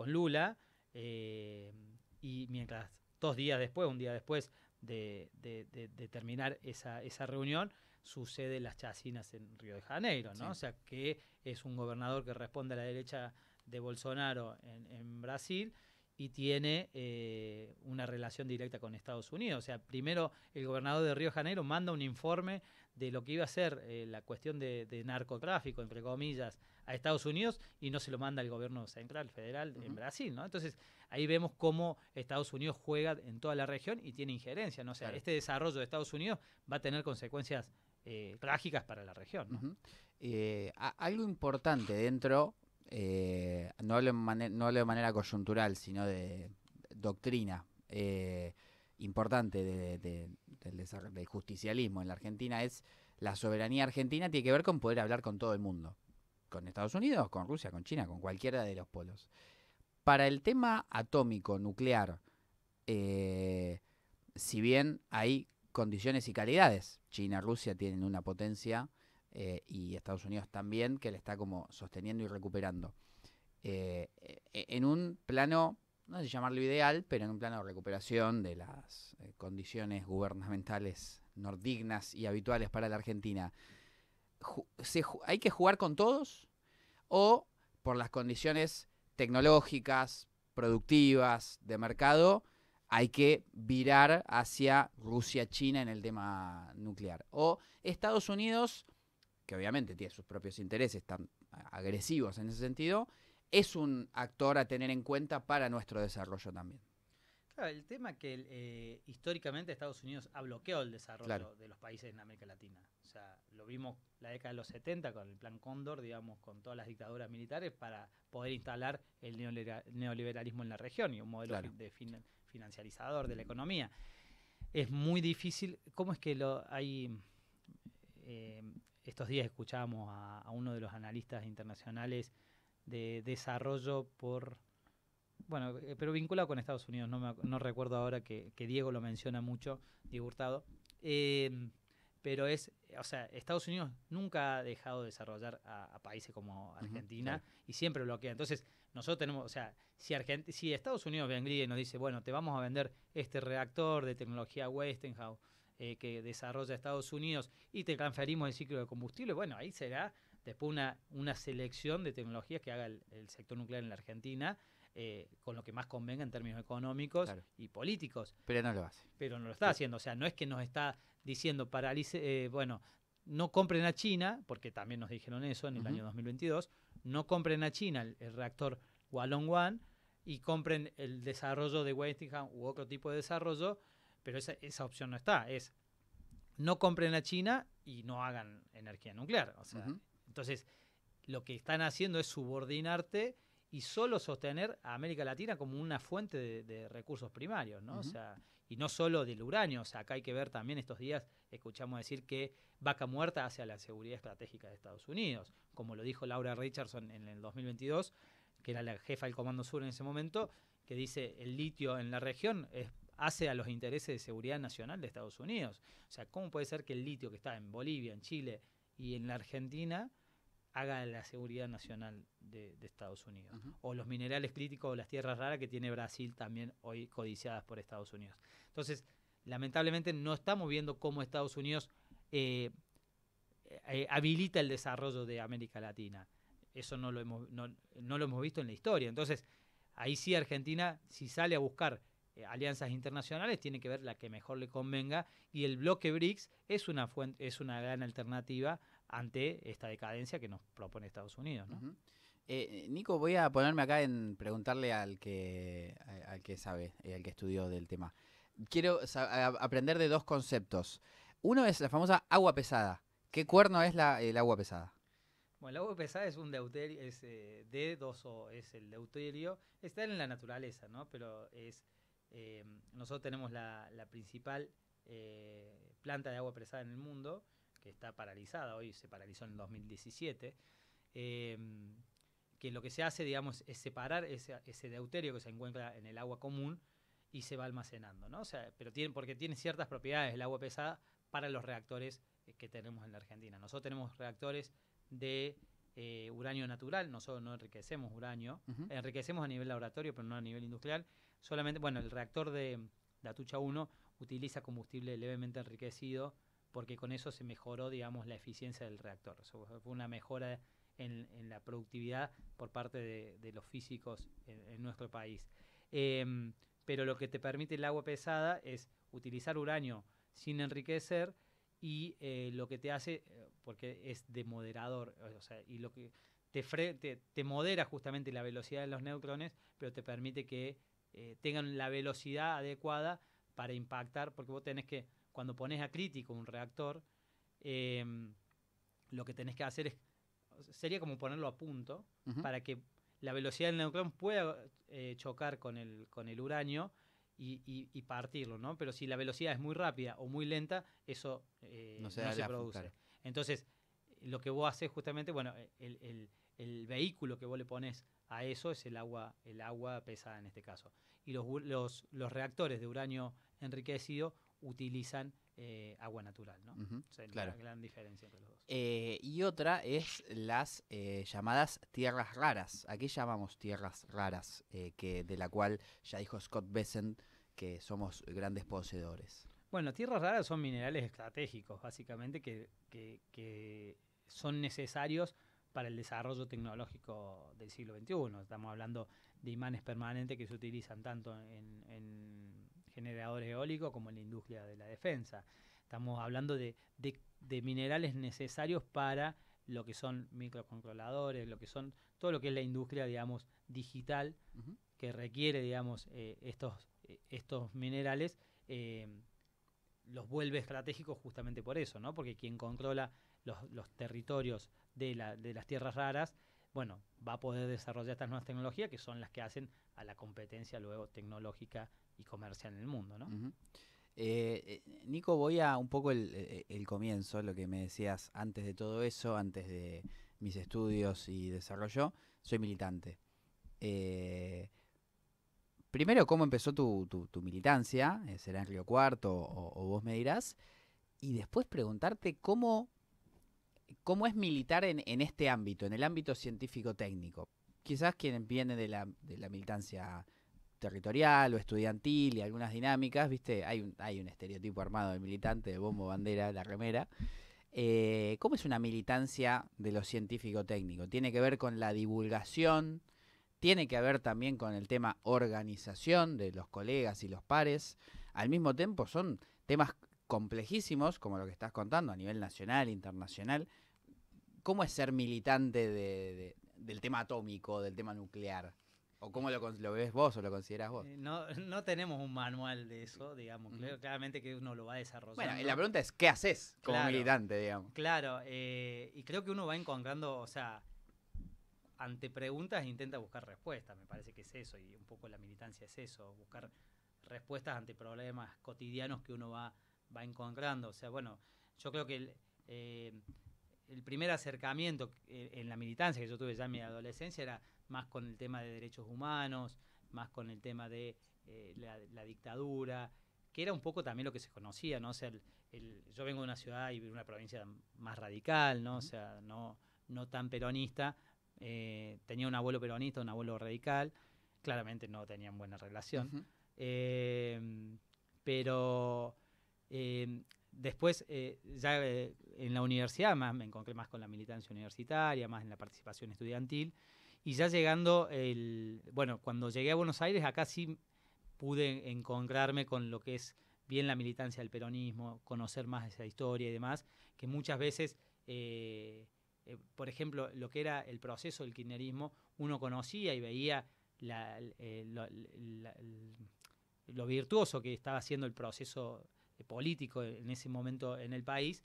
Lula, y mientras un día después de terminar esa reunión, sucede las chacinas en Río de Janeiro, ¿no? Sí. O sea, que es un gobernador que responde a la derecha de Bolsonaro en Brasil y tiene una relación directa con Estados Unidos. O sea, primero el gobernador de Río de Janeiro manda un informe de lo que iba a ser la cuestión de narcotráfico, entre comillas, a Estados Unidos y no se lo manda al gobierno central, federal en Brasil, ¿no? Entonces, ahí vemos cómo Estados Unidos juega en toda la región y tiene injerencia, ¿no? O sea, claro, este desarrollo de Estados Unidos va a tener consecuencias trágicas para la región, ¿no? Algo importante dentro, no hablo de manera coyuntural, sino de doctrina importante del justicialismo en la Argentina, es la soberanía argentina tiene que ver con poder hablar con todo el mundo, con Estados Unidos, con Rusia, con China, con cualquiera de los polos. Para el tema atómico, nuclear, si bien hay condiciones y calidades, China, Rusia tienen una potencia y Estados Unidos también, que le está como sosteniendo y recuperando. En un plano, no sé si llamarlo ideal, pero en un plano de recuperación de las condiciones gubernamentales dignas y habituales para la Argentina, ¿hay que jugar con todos o por las condiciones tecnológicas, productivas, de mercado, hay que virar hacia Rusia-China en el tema nuclear? O Estados Unidos, que obviamente tiene sus propios intereses tan agresivos en ese sentido, es un actor a tener en cuenta para nuestro desarrollo también. Claro, el tema es que históricamente Estados Unidos ha bloqueado el desarrollo de los países en América Latina. O sea, lo vimos la década de los 70 con el Plan Cóndor, digamos, con todas las dictaduras militares para poder instalar el neoliberalismo en la región y un modelo financiarizador de la economía. Es muy difícil. ¿Cómo es que hay... estos días escuchábamos a uno de los analistas internacionales de desarrollo bueno, pero vinculado con Estados Unidos, no recuerdo ahora que Diego lo menciona mucho, Diego Hurtado, pero o sea, Estados Unidos nunca ha dejado de desarrollar a países como Argentina y siempre bloquea. Entonces, nosotros tenemos, o sea, si Estados Unidos vendría y nos dice, bueno, te vamos a vender este reactor de tecnología Westinghouse que desarrolla Estados Unidos y te transferimos el ciclo de combustible, bueno, ahí será después una selección de tecnologías que haga el sector nuclear en la Argentina, con lo que más convenga en términos económicos y políticos. Pero no lo hace. Pero no lo está haciendo. O sea, no es que nos está diciendo bueno, no compren a China, porque también nos dijeron eso en el año 2022, no compren a China el reactor Hualong One y compren el desarrollo de Westinghouse u otro tipo de desarrollo, pero esa opción no está. Es no compren a China y no hagan energía nuclear. O sea, entonces, lo que están haciendo es subordinarte y solo sostener a América Latina como una fuente de recursos primarios, ¿no? O sea, y no solo del uranio. O sea, acá hay que ver también estos días, escuchamos decir que vaca muerta hacia la seguridad estratégica de Estados Unidos, como lo dijo Laura Richardson en el 2022, que era la jefa del Comando Sur en ese momento, que dice el litio en la región hace a los intereses de seguridad nacional de Estados Unidos. O sea, ¿cómo puede ser que el litio que está en Bolivia, en Chile y en la Argentina haga la seguridad nacional de Estados Unidos? O los minerales críticos o las tierras raras que tiene Brasil también hoy codiciadas por Estados Unidos. Entonces, lamentablemente no estamos viendo cómo Estados Unidos habilita el desarrollo de América Latina. Eso no lo hemos visto en la historia. Entonces, ahí sí Argentina, si sale a buscar alianzas internacionales, tiene que ver la que mejor le convenga, y el bloque BRICS es una gran alternativa ante esta decadencia que nos propone Estados Unidos, ¿no? Nico, voy a ponerme acá en preguntarle al que sabe, al que estudió del tema. Quiero aprender de dos conceptos. Uno es la famosa agua pesada. ¿Qué cuerno es el agua pesada? Bueno, el agua pesada es un deuterio, es D2O, es el deuterio, está en la naturaleza, ¿no? Pero nosotros tenemos la principal planta de agua pesada en el mundo, que está paralizada, hoy se paralizó en el 2017, que lo que se hace, digamos, es separar ese deuterio que se encuentra en el agua común y se va almacenando, ¿no? O sea, porque tiene ciertas propiedades el agua pesada para los reactores que tenemos en la Argentina. Nosotros tenemos reactores de uranio natural, nosotros no enriquecemos uranio, enriquecemos a nivel laboratorio, pero no a nivel industrial. Solamente, bueno, el reactor de Atucha 1 utiliza combustible levemente enriquecido, porque con eso se mejoró, digamos, la eficiencia del reactor. Eso fue una mejora en la productividad por parte de los físicos en nuestro país. Pero lo que te permite el agua pesada es utilizar uranio sin enriquecer, y lo que te hace, porque es de moderador, o sea, y lo que te modera justamente la velocidad de los neutrones, pero te permite que tengan la velocidad adecuada para impactar, porque vos tenés que, cuando pones a crítico un reactor, lo que tenés que hacer sería como ponerlo a punto, para que la velocidad del neutrón pueda chocar con el uranio y partirlo, ¿no? Pero si la velocidad es muy rápida o muy lenta, eso no se produce. Claro. Entonces, lo que vos haces justamente, bueno, el vehículo que vos le pones a eso es el agua pesada en este caso. Y los reactores de uranio enriquecido utilizan agua natural, ¿no? O sea, claro. La gran diferencia entre los dos. Y otra es las llamadas tierras raras. ¿A qué llamamos tierras raras? De la cual ya dijo Scott Bessent que somos grandes poseedores. Bueno, tierras raras son minerales estratégicos, básicamente, que son necesarios para el desarrollo tecnológico del siglo XXI. Estamos hablando de imanes permanentes que se utilizan tanto en generadores eólicos como en la industria de la defensa. Estamos hablando de minerales necesarios para lo que son microcontroladores, todo lo que es la industria, digamos, digital, que requiere, digamos, estos estos minerales los vuelve estratégicos justamente por eso, ¿no? Porque quien controla los territorios de las tierras raras, bueno, va a poder desarrollar estas nuevas tecnologías que son las que hacen a la competencia luego tecnológica y comercial en el mundo, ¿no? Uh-huh. Nico, voy a un poco el comienzo, lo que me decías antes de todo eso, antes de mis estudios y desarrollo. Soy militante. Primero, ¿cómo empezó tu militancia? ¿Será en Río Cuarto o vos me dirás? Y después preguntarte cómo es militar en este ámbito, en el ámbito científico-técnico. Quizás quien viene de la militancia territorial o estudiantil y algunas dinámicas, ¿viste? Hay un estereotipo armado del militante, de bombo, bandera, la remera. ¿Cómo es una militancia de lo científico-técnico? ¿Tiene que ver con la divulgación? ¿Tiene que ver también con el tema organización de los colegas y los pares? Al mismo tiempo son temas complejísimos, como lo que estás contando, a nivel nacional, internacional. ¿Cómo es ser militante del tema atómico, del tema nuclear? ¿O cómo lo ves vos o lo considerás vos? No tenemos un manual de eso, digamos. Claramente que uno lo va desarrollando. Bueno, la pregunta es, ¿qué haces como militante, digamos? Claro, y creo que uno va encontrando, o sea, ante preguntas intenta buscar respuestas. Me parece que es eso, y un poco la militancia es eso, buscar respuestas ante problemas cotidianos que uno va encontrando. O sea, bueno, yo creo que el primer acercamiento en la militancia que yo tuve ya en mi adolescencia era más con el tema de derechos humanos, más con el tema de la dictadura, que era un poco también lo que se conocía, ¿no? O sea, yo vengo de una ciudad y de una provincia más radical, ¿no? O sea, no tan peronista. Tenía un abuelo peronista, un abuelo radical. Claramente no tenían buena relación. Pero después, ya en la universidad me encontré más con la militancia universitaria, más en la participación estudiantil. Y ya llegando, cuando llegué a Buenos Aires, acá sí pude encontrarme con lo que es bien la militancia del peronismo, conocer más de esa historia y demás, que muchas veces, por ejemplo, lo que era el proceso del kirchnerismo, uno conocía y veía lo virtuoso que estaba haciendo el proceso político en ese momento en el país,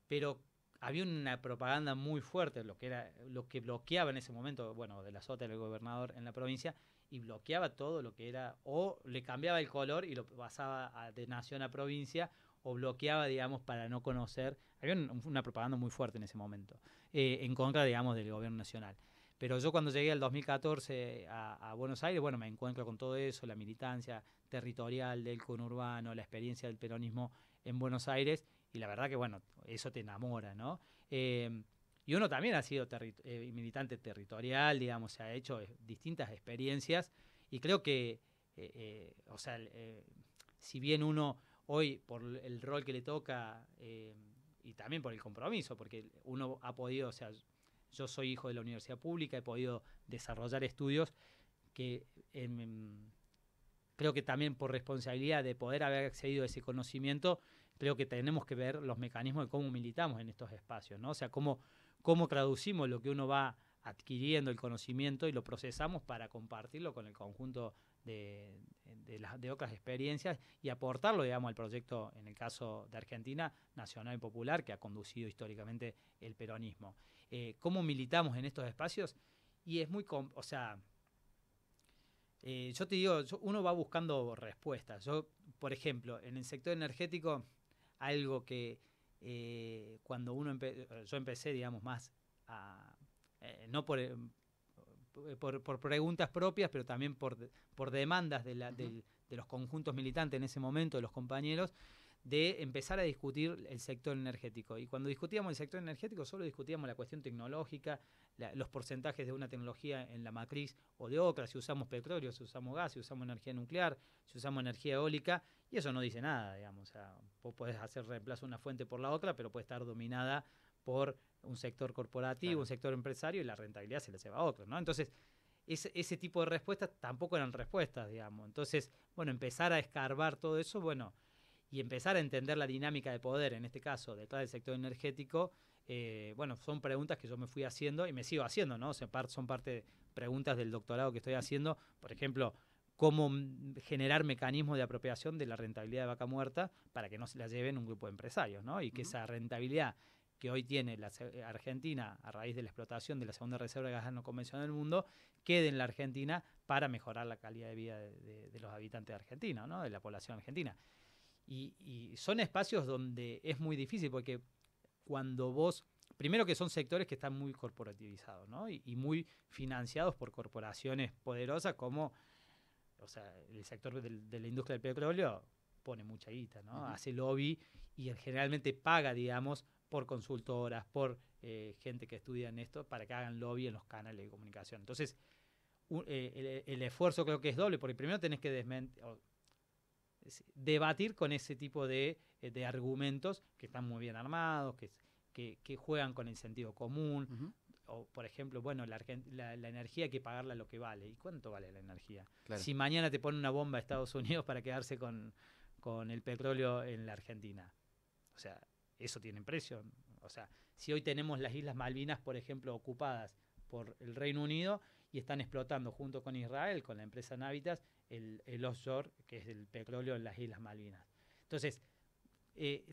pero había una propaganda muy fuerte, lo que bloqueaba en ese momento, bueno, de la sota del gobernador en la provincia, y bloqueaba todo lo que era, o le cambiaba el color y lo pasaba de nación a provincia, o bloqueaba, digamos, para no conocer. Había una propaganda muy fuerte en ese momento, en contra, digamos, del gobierno nacional. Pero yo cuando llegué al 2014 a Buenos Aires, bueno, me encuentro con todo eso, la militancia territorial del conurbano, la experiencia del peronismo en Buenos Aires, y la verdad que, bueno, eso te enamora, ¿no? Y uno también ha sido militante territorial, digamos, se ha hecho distintas experiencias, y creo que, o sea, si bien uno hoy, por el rol que le toca, y también por el compromiso, porque uno ha podido, o sea, yo soy hijo de la universidad pública, he podido desarrollar estudios que creo que también por responsabilidad de poder haber accedido a ese conocimiento, creo que tenemos que ver los mecanismos de cómo militamos en estos espacios, ¿no? O sea, cómo traducimos lo que uno va adquiriendo, el conocimiento, y lo procesamos para compartirlo con el conjunto de otras experiencias y aportarlo, digamos, al proyecto, en el caso de Argentina, nacional y popular, que ha conducido históricamente el peronismo. ¿Cómo militamos en estos espacios? Y es muy, o sea, yo te digo, uno va buscando respuestas. Yo, por ejemplo, en el sector energético, algo que cuando yo empecé, digamos, más no por preguntas propias, pero también por demandas de los conjuntos militantes en ese momento, de los compañeros, de empezar a discutir el sector energético. Y cuando discutíamos el sector energético, solo discutíamos la cuestión tecnológica, los porcentajes de una tecnología en la matriz o de otra, si usamos petróleo, si usamos gas, si usamos energía nuclear, si usamos energía eólica, y eso no dice nada, digamos. O sea, vos podés hacer reemplazo de una fuente por la otra, pero puede estar dominada por un sector corporativo, claro, un sector empresario, y la rentabilidad se la lleva a otro, ¿no? Entonces, ese tipo de respuestas tampoco eran respuestas, digamos. Entonces, bueno, empezar a escarbar todo eso, bueno, y empezar a entender la dinámica de poder, en este caso, detrás del sector energético, bueno, son preguntas que yo me fui haciendo y me sigo haciendo, ¿no? O sea, son parte de preguntas del doctorado que estoy haciendo. Por ejemplo, cómo generar mecanismos de apropiación de la rentabilidad de vaca muerta para que no se la lleven un grupo de empresarios, ¿no? Y que esa rentabilidad que hoy tiene la Argentina a raíz de la explotación de la segunda reserva de gas no convencional del mundo, quede en la Argentina para mejorar la calidad de vida de los habitantes de Argentina, ¿no? De la población argentina. Y son espacios donde es muy difícil porque cuando vos, primero que son sectores que están muy corporativizados, ¿no? Y muy financiados por corporaciones poderosas como, o sea, el sector de la industria del petróleo pone mucha guita, ¿no? Hace lobby y generalmente paga, digamos, por consultoras, por gente que estudia en esto, para que hagan lobby en los canales de comunicación. Entonces, el esfuerzo creo que es doble, porque primero tenés que debatir con ese tipo de argumentos que están muy bien armados, que juegan con el sentido común. O, por ejemplo, bueno, la energía hay que pagarla lo que vale. ¿Y cuánto vale la energía? Claro. Si mañana te ponen una bomba a Estados Unidos para quedarse con el petróleo en la Argentina. O sea, eso tiene precio. O sea, si hoy tenemos las Islas Malvinas, por ejemplo, ocupadas por el Reino Unido y están explotando junto con Israel, con la empresa Navitas, el offshore, que es el petróleo en las Islas Malvinas. Entonces,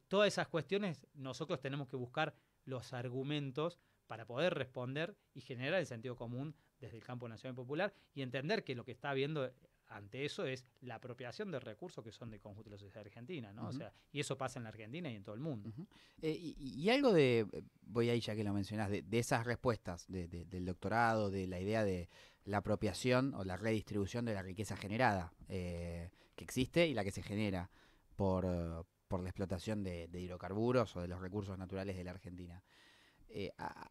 todas esas cuestiones nosotros tenemos que buscar los argumentos para poder responder y generar el sentido común desde el campo nacional y popular y entender que lo que está habiendo ante eso es la apropiación de recursos que son del conjunto de la sociedad argentina, ¿no? O sea, y eso pasa en la Argentina y en todo el mundo. Y algo de, voy ahí ya que lo mencionás, de esas respuestas del doctorado, de la idea de la apropiación o la redistribución de la riqueza generada que existe y la que se genera por la explotación de hidrocarburos o de los recursos naturales de la Argentina.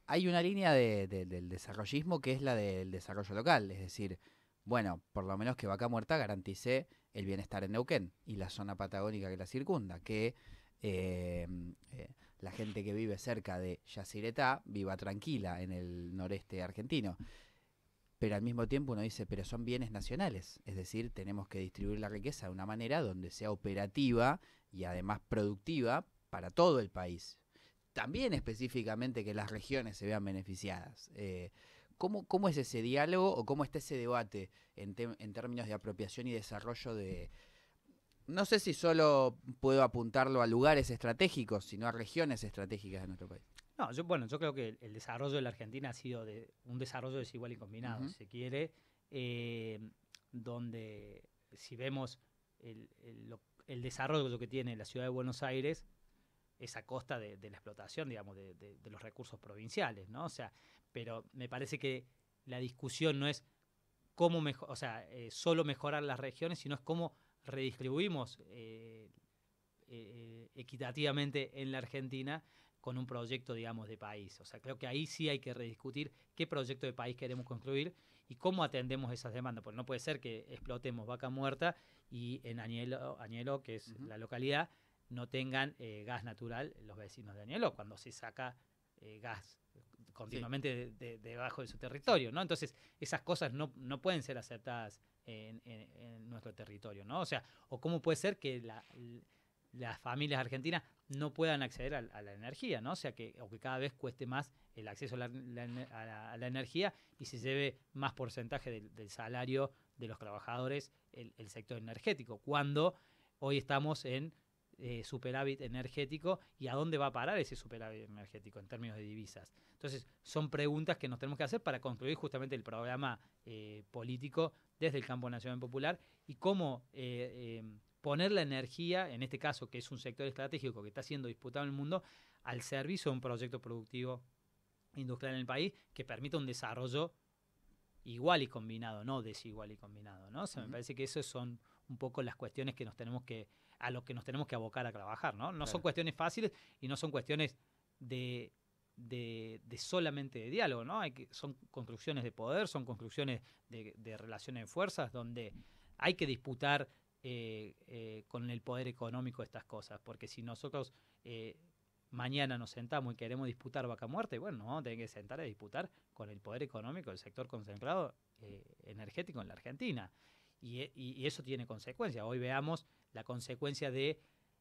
Hay una línea del desarrollismo que es la del desarrollo local, es decir, bueno, por lo menos que Vaca Muerta garantice el bienestar en Neuquén y la zona patagónica que la circunda, que la gente que vive cerca de Yacyretá viva tranquila en el noreste argentino. Pero al mismo tiempo uno dice, pero son bienes nacionales, es decir, tenemos que distribuir la riqueza de una manera donde sea operativa y además productiva para todo el país. También específicamente que las regiones se vean beneficiadas. ¿Cómo es ese diálogo o cómo está ese debate en términos de apropiación y desarrollo de... No sé si solo puedo apuntarlo a lugares estratégicos, sino a regiones estratégicas de nuestro país. No, yo creo que el desarrollo de la Argentina ha sido un desarrollo desigual y combinado, si se quiere, donde si vemos el desarrollo que tiene la ciudad de Buenos Aires es a costa de la explotación, digamos, de los recursos provinciales, ¿no? O sea, pero me parece que la discusión no es cómo solo mejorar las regiones, sino es cómo redistribuimos equitativamente en la Argentina con un proyecto, digamos, de país. O sea, creo que ahí sí hay que rediscutir qué proyecto de país queremos construir y cómo atendemos esas demandas, porque no puede ser que explotemos Vaca Muerta y en Añelo, que es la localidad, no tengan gas natural los vecinos de Añelo, cuando se saca gas continuamente debajo de su territorio, ¿no? Entonces, esas cosas no pueden ser aceptadas en nuestro territorio, ¿no? O sea, o cómo puede ser que las familias argentinas no puedan acceder a la energía, ¿no? O sea, que cada vez cueste más el acceso a la energía y se lleve más porcentaje del salario de los trabajadores el sector energético, cuando hoy estamos en superávit energético y a dónde va a parar ese superávit energético en términos de divisas. Entonces, son preguntas que nos tenemos que hacer para construir justamente el programa político desde el campo nacional popular y cómo poner la energía, en este caso que es un sector estratégico que está siendo disputado en el mundo, al servicio de un proyecto productivo industrial en el país que permita un desarrollo igual y combinado, no desigual y combinado, ¿no? O sea, me parece que esas son un poco las cuestiones que a lo que nos tenemos que abocar a trabajar, ¿no? No son cuestiones fáciles y no son cuestiones de solamente de diálogo, ¿no? Son construcciones de poder, son construcciones de relaciones de fuerzas donde hay que disputar con el poder económico estas cosas, porque si nosotros mañana nos sentamos y queremos disputar Vaca Muerta, y bueno, nos vamos a tener que sentar a disputar con el poder económico del sector concentrado energético en la Argentina. Y eso tiene consecuencias. Hoy veamos la consecuencia de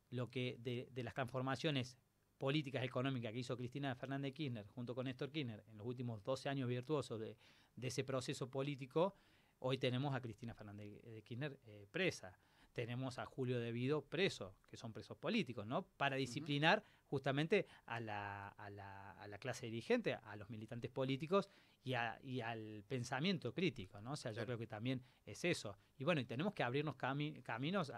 las transformaciones políticas económicas que hizo Cristina Fernández de Kirchner junto con Néstor Kirchner en los últimos 12 años virtuosos de ese proceso político, Hoy tenemos a Cristina Fernández de Kirchner presa. Tenemos a Julio De Vido preso, que son presos políticos, ¿no? Para disciplinar justamente a la clase dirigente, a los militantes políticos y al pensamiento crítico, ¿no? O sea, yo creo que también es eso. Y bueno, y tenemos que abrirnos caminos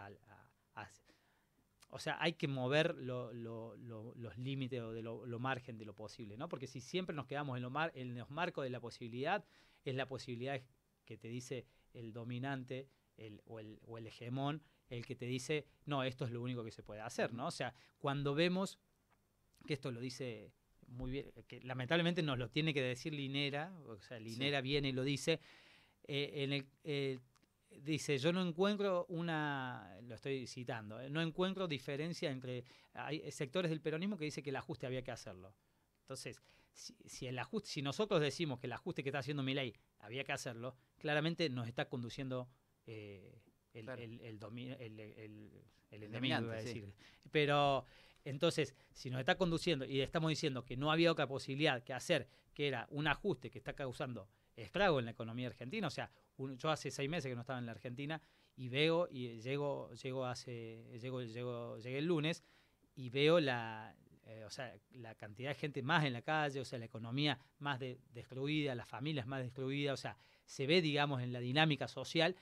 o sea, hay que mover los límites o de lo margen de lo posible, ¿no? Porque si siempre nos quedamos en los marcos de la posibilidad, es la posibilidad que te dice el dominante o el hegemón, el que te dice, no, esto es lo único que se puede hacer, ¿no? O sea, cuando vemos, que esto lo dice muy bien, que lamentablemente nos lo tiene que decir Linera, o sea, Linera viene y lo dice, dice, yo no encuentro lo estoy citando, no encuentro diferencia entre, hay sectores del peronismo que dicen que el ajuste había que hacerlo. Entonces, si nosotros decimos que el ajuste que está haciendo Milei había que hacerlo, claramente nos está conduciendo el enemigo, iba a decir. Sí. Pero entonces, si nos está conduciendo y estamos diciendo que no había otra posibilidad que hacer, que era un ajuste que está causando estrago en la economía argentina, o sea, yo hace 6 meses que no estaba en la Argentina y veo, y llegué el lunes y veo o sea, la cantidad de gente más en la calle, o sea, la economía más destruida, las familias más destruidas, o sea, se ve, digamos, en la dinámica social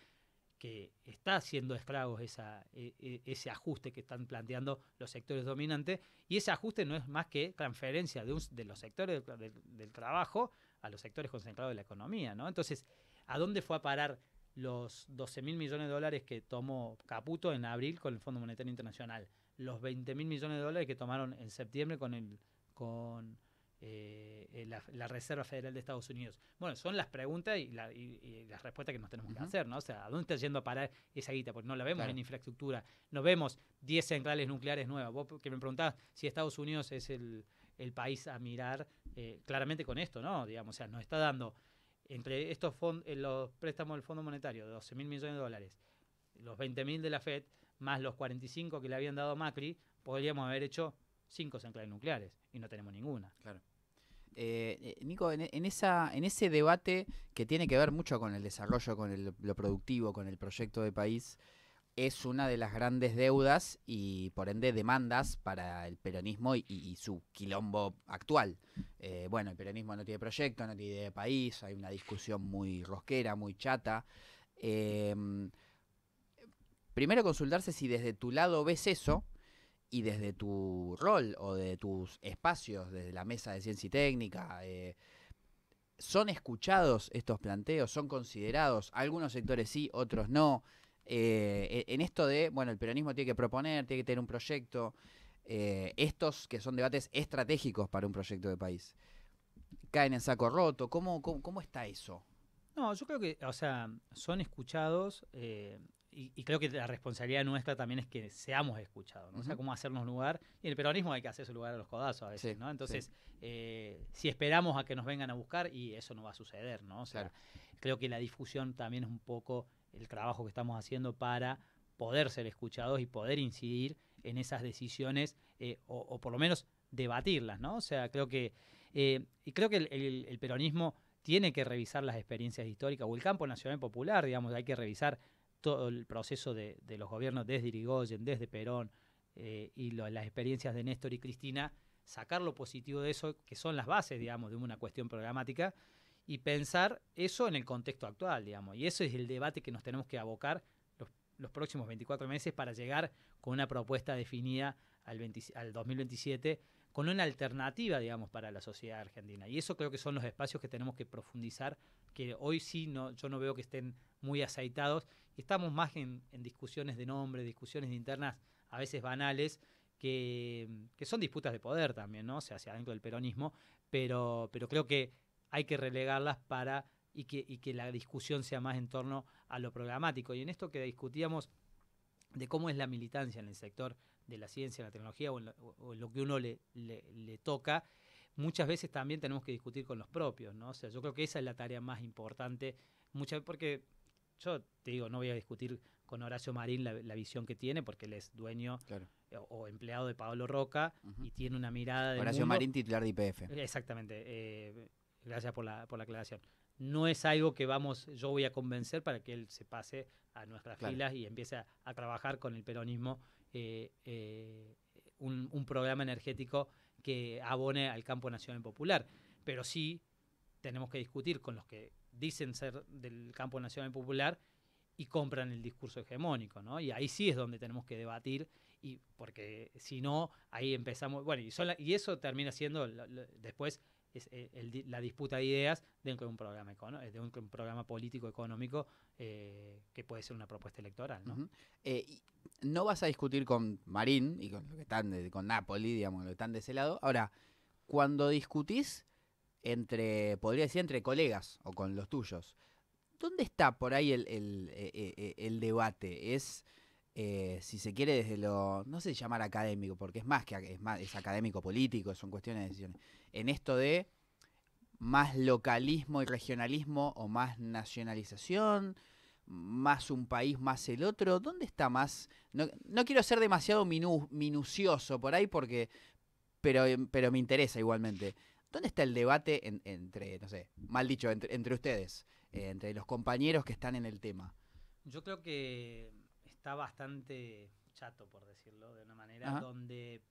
que está haciendo estragos ese ajuste que están planteando los sectores dominantes, y ese ajuste no es más que transferencia de los sectores del trabajo a los sectores concentrados de la economía, ¿no? Entonces, ¿a dónde fue a parar los 12.000 millones de dólares que tomó Caputo en abril con el Fondo Monetario Internacional? Los 20.000 millones de dólares que tomaron en septiembre con la Reserva Federal de Estados Unidos. Bueno, son las preguntas y las respuestas que nos tenemos que hacer, ¿no? O sea, ¿a dónde está yendo a parar esa guita? Porque no la vemos en infraestructura, no vemos 10 centrales nucleares nuevas. Vos que me preguntabas si Estados Unidos es el país a mirar, claramente con esto, ¿no? Digamos, o sea, nos está dando entre estos los préstamos del Fondo Monetario de 12.000 millones de dólares, los 20.000 de la FED, más los 45 que le habían dado a Macri, podríamos haber hecho 5 centrales nucleares y no tenemos ninguna. Claro. Nico, en ese debate que tiene que ver mucho con el desarrollo, con lo productivo, con el proyecto de país, es una de las grandes deudas y por ende demandas para el peronismo y su quilombo actual. Bueno, el peronismo no tiene proyecto, no tiene idea de país, hay una discusión muy rosquera, muy chata. Primero consultarse si desde tu lado ves eso, y desde tu rol o de tus espacios, desde la mesa de ciencia y técnica, ¿son escuchados estos planteos? ¿Son considerados? Algunos sectores sí, otros no. En esto de, bueno, el peronismo tiene que proponer, tiene que tener un proyecto, estos que son debates estratégicos para un proyecto de país, ¿caen en saco roto? ¿Cómo está eso? No, yo creo que, o sea, son escuchados, y creo que la responsabilidad nuestra también es que seamos escuchados, ¿no? O sea, cómo hacernos lugar. Y en el peronismo hay que hacerse lugar a los codazos a veces, sí, ¿no? Entonces, sí. Si esperamos a que nos vengan a buscar, y eso no va a suceder, ¿no? O sea, claro, creo que la difusión también es un poco el trabajo que estamos haciendo para poder ser escuchados y poder incidir en esas decisiones, o por lo menos debatirlas, ¿no? O sea, creo que el peronismo tiene que revisar las experiencias históricas, o el campo nacional popular, digamos, hay que revisar todo el proceso de los gobiernos desde Irigoyen, desde Perón, y las experiencias de Néstor y Cristina, sacar lo positivo de eso, que son las bases, digamos, de una cuestión programática, y pensar eso en el contexto actual, digamos. Y eso es el debate que nos tenemos que abocar los próximos 24 meses para llegar con una propuesta definida al 2027, con una alternativa, digamos, para la sociedad argentina. Y eso creo que son los espacios que tenemos que profundizar, que hoy sí yo no veo que estén muy aceitados, y estamos más en discusiones de nombre, discusiones internas a veces banales, que son disputas de poder también, ¿no? O sea, hacia adentro del peronismo, pero creo que hay que relegarlas y que la discusión sea más en torno a lo programático. Y en esto que discutíamos de cómo es la militancia en el sector de la ciencia, la tecnología, o en lo que uno le toca, muchas veces también tenemos que discutir con los propios, ¿no? O sea, yo creo que esa es la tarea más importante, porque yo te digo, no voy a discutir con Horacio Marín la visión que tiene, porque él es dueño, claro, o empleado de Pablo Roca, y tiene una mirada de Horacio Marín, titular de YPF. Exactamente, gracias por la aclaración. no es algo que yo voy a convencer para que él se pase a nuestras filas y empiece a trabajar con el peronismo un programa energético que abone al campo nacional popular. Pero sí tenemos que discutir con los que dicen ser del campo nacional popular y compran el discurso hegemónico, ¿no? Y ahí sí es donde tenemos que debatir, porque si no, ahí empezamos... Bueno, y eso termina siendo después la disputa de ideas dentro de un programa dentro de un programa político económico que puede ser una propuesta electoral, ¿no? No vas a discutir con Marín y con lo que están con Napoli, digamos, lo que están de ese lado. Ahora, cuando discutís podría decir entre colegas o con los tuyos, ¿dónde está por ahí el debate? Es, si se quiere, desde no sé llamar académico, porque es académico político, son cuestiones de decisiones. En esto de más localismo y regionalismo o más nacionalización, más un país, más el otro, ¿dónde está más? No quiero ser demasiado minucioso por ahí, pero me interesa igualmente. ¿Dónde está el debate entre, no sé, mal dicho, entre ustedes, entre los compañeros que están en el tema? Yo creo que está bastante chato, por decirlo de una manera, donde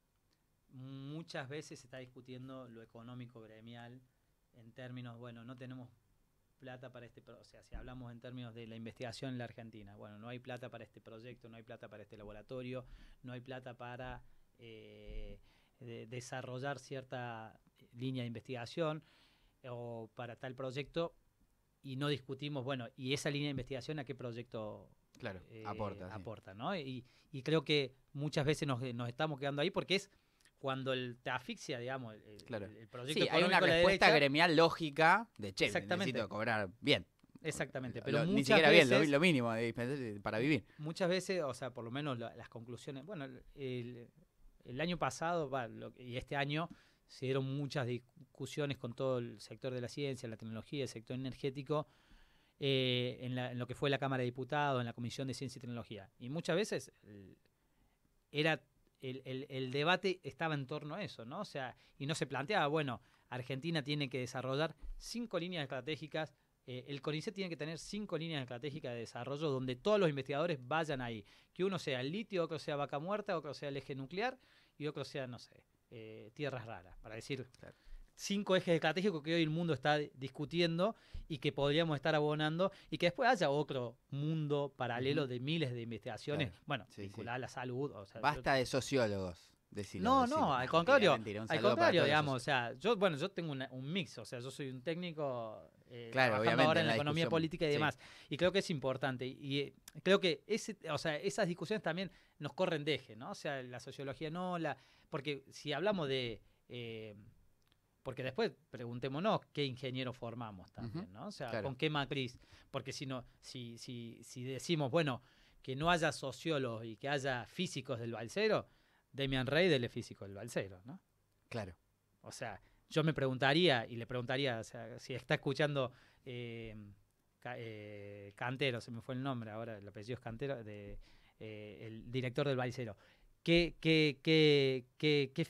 muchas veces se está discutiendo lo económico gremial en términos, bueno, no tenemos plata para o sea, si hablamos en términos de la investigación en la Argentina, bueno, no hay plata para este proyecto, no hay plata para este laboratorio, no hay plata para desarrollar cierta línea de investigación o para tal proyecto, y no discutimos, bueno, y esa línea de investigación a qué proyecto aporta, ¿no? Y creo que muchas veces nos estamos quedando ahí porque es cuando te asfixia, digamos, el proyecto. Sí, hay una respuesta gremial lógica de necesito cobrar bien. Exactamente, pero ni siquiera veces, bien, lo mínimo para vivir. Muchas veces, o sea, por lo menos las conclusiones, bueno, el año pasado y este año se dieron muchas discusiones con todo el sector de la ciencia, la tecnología, el sector energético, en lo que fue la Cámara de Diputados, en la Comisión de Ciencia y Tecnología. Y muchas veces el debate estaba en torno a eso, ¿no? O sea, y no se planteaba, bueno, Argentina tiene que desarrollar 5 líneas estratégicas, el CONICET tiene que tener 5 líneas estratégicas de desarrollo donde todos los investigadores vayan ahí. Que uno sea el litio, otro sea vaca muerta, otro sea el eje nuclear y otro sea, no sé, tierras raras, para decir 5 ejes estratégicos que hoy el mundo está discutiendo y que podríamos estar abonando, y que después haya otro mundo paralelo de miles de investigaciones, vinculada a la salud. O sea, basta de sociólogos. No, al contrario, digamos, o sea, yo tengo un mix, o sea, yo soy un técnico trabajando ahora en la economía política y demás, y creo que es importante, y creo que esas discusiones también nos corren de eje, ¿no? O sea, la sociología porque si hablamos porque después preguntémonos qué ingeniero formamos también, ¿no? O sea, con qué matriz, porque si decimos, bueno, que no haya sociólogos y que haya físicos del Balsero, Demian Reidel es físico del Balsero, ¿no? Claro. O sea, yo me preguntaría, o sea, si está escuchando Cantero, se me fue el nombre ahora, el apellido es Cantero, el director del Balsero. ¿Qué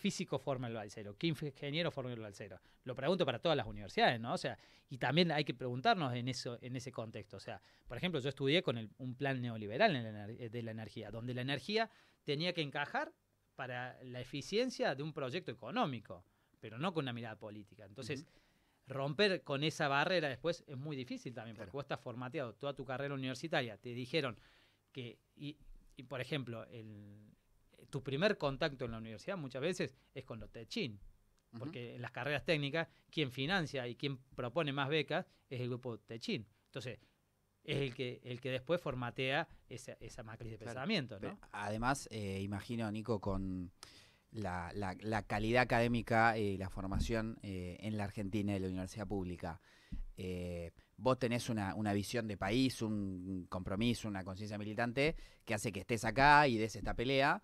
físico forma el Balsero? ¿Qué ingeniero forma el Balsero? Lo pregunto para todas las universidades, ¿no? O sea, y también hay que preguntarnos en ese contexto. O sea, por ejemplo, yo estudié con un plan neoliberal de la energía, donde la energía tenía que encajar para la eficiencia de un proyecto económico, pero no con una mirada política. Entonces, romper con esa barrera después es muy difícil también, porque vos estás formateado toda tu carrera universitaria. Te dijeron que, y por ejemplo, tu primer contacto en la universidad muchas veces es con los techín, porque en las carreras técnicas quien financia y quien propone más becas es el grupo techín. Entonces, es el que después formatea esa matriz de pensamiento, ¿no? Además, imagino, Nico, con la calidad académica y la formación en la Argentina de la universidad pública, vos tenés una visión de país, un compromiso, una conciencia militante que hace que estés acá y des esta pelea,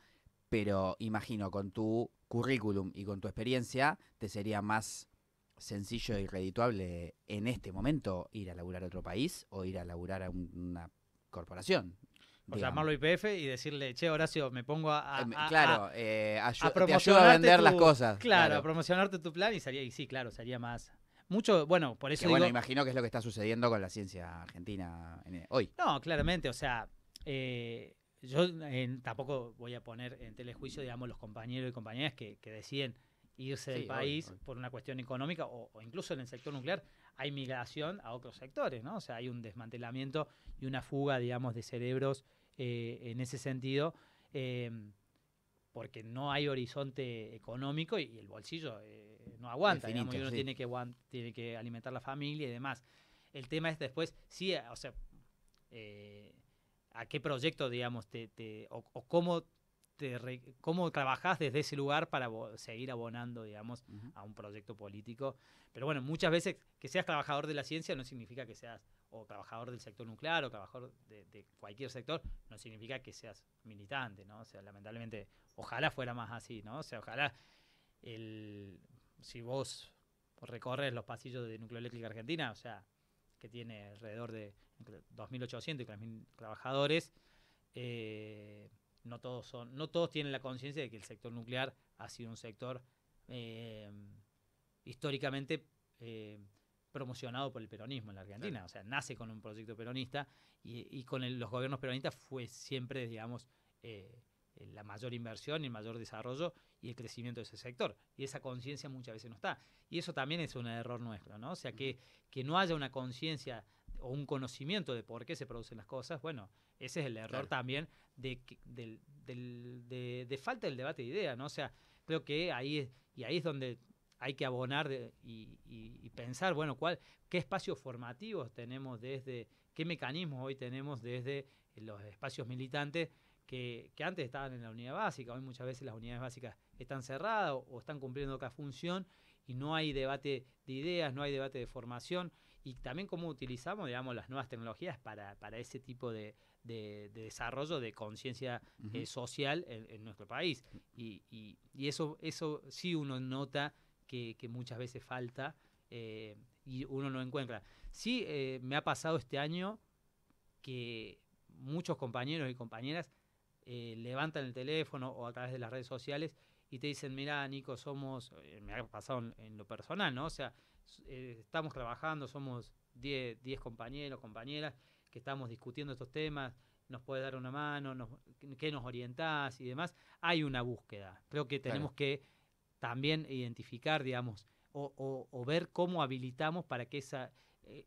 pero imagino con tu currículum y con tu experiencia te sería más sencillo y redituable en este momento ir a laburar a otro país o ir a laburar a una corporación. O llamarlo IPF y decirle, che, Horacio, me pongo a te ayudo a vender las cosas. Claro, a promocionarte tu plan y sí, claro, sería más mucho, bueno, por eso Que bueno, digo, imagino que es lo que está sucediendo con la ciencia argentina hoy. no, claramente, o sea, yo tampoco voy a poner en telejuicio, digamos, los compañeros y compañeras que deciden irse del Sí, obvio, país obvio. por una cuestión económica o incluso en el sector nuclear hay migración a otros sectores, ¿no? O sea, hay un desmantelamiento y una fuga, digamos, de cerebros en ese sentido, eh, porque no hay horizonte económico y el bolsillo no aguanta, Es digamos, y finito, uno sí. tiene que alimentar la familia y demás. El tema es después, sí, o sea, eh, a qué proyecto, digamos, o cómo, cómo trabajás desde ese lugar para seguir abonando, digamos, Ujú. a un proyecto político. Pero bueno, muchas veces que seas trabajador de la ciencia no significa que seas o trabajador del sector nuclear o trabajador de cualquier sector, no significa que seas militante, ¿no? O sea, lamentablemente, ojalá fuera más así, ¿no? O sea, ojalá el, si vos recorres los pasillos de Nucleoeléctrica Argentina, o sea, que tiene alrededor de entre 2.800 y 3.000 trabajadores, no todos tienen la conciencia de que el sector nuclear ha sido un sector eh, históricamente promocionado por el peronismo en la Argentina. Claro. O sea, nace con un proyecto peronista y con los gobiernos peronistas fue siempre, digamos, eh, la mayor inversión y el mayor desarrollo y el crecimiento de ese sector. Y esa conciencia muchas veces no está. Y eso también es un error nuestro, ¿no? O sea, que no haya una conciencia o un conocimiento de por qué se producen las cosas, bueno, ese es el error Claro. también de falta del debate de ideas, ¿no? O sea, creo que ahí es donde hay que abonar y pensar, bueno, qué espacios formativos tenemos qué mecanismos hoy tenemos desde los espacios militantes que antes estaban en la unidad básica, hoy muchas veces las unidades básicas están cerradas o están cumpliendo otra función y no hay debate de ideas, no hay debate de formación y también cómo utilizamos, digamos, las nuevas tecnologías para ese tipo de desarrollo de conciencia Ujú. social en nuestro país. Y eso sí uno nota que muchas veces falta y uno no encuentra. Sí, me ha pasado este año que muchos compañeros y compañeras levantan el teléfono o a través de las redes sociales y te dicen, mira, Nico, me ha pasado en lo personal, ¿no? O sea, estamos trabajando, somos 10 compañeros, compañeras, que estamos discutiendo estos temas, nos puedes dar una mano, qué nos orientás y demás. Hay una búsqueda. Creo que Claro. tenemos que también identificar, digamos, o ver cómo habilitamos para que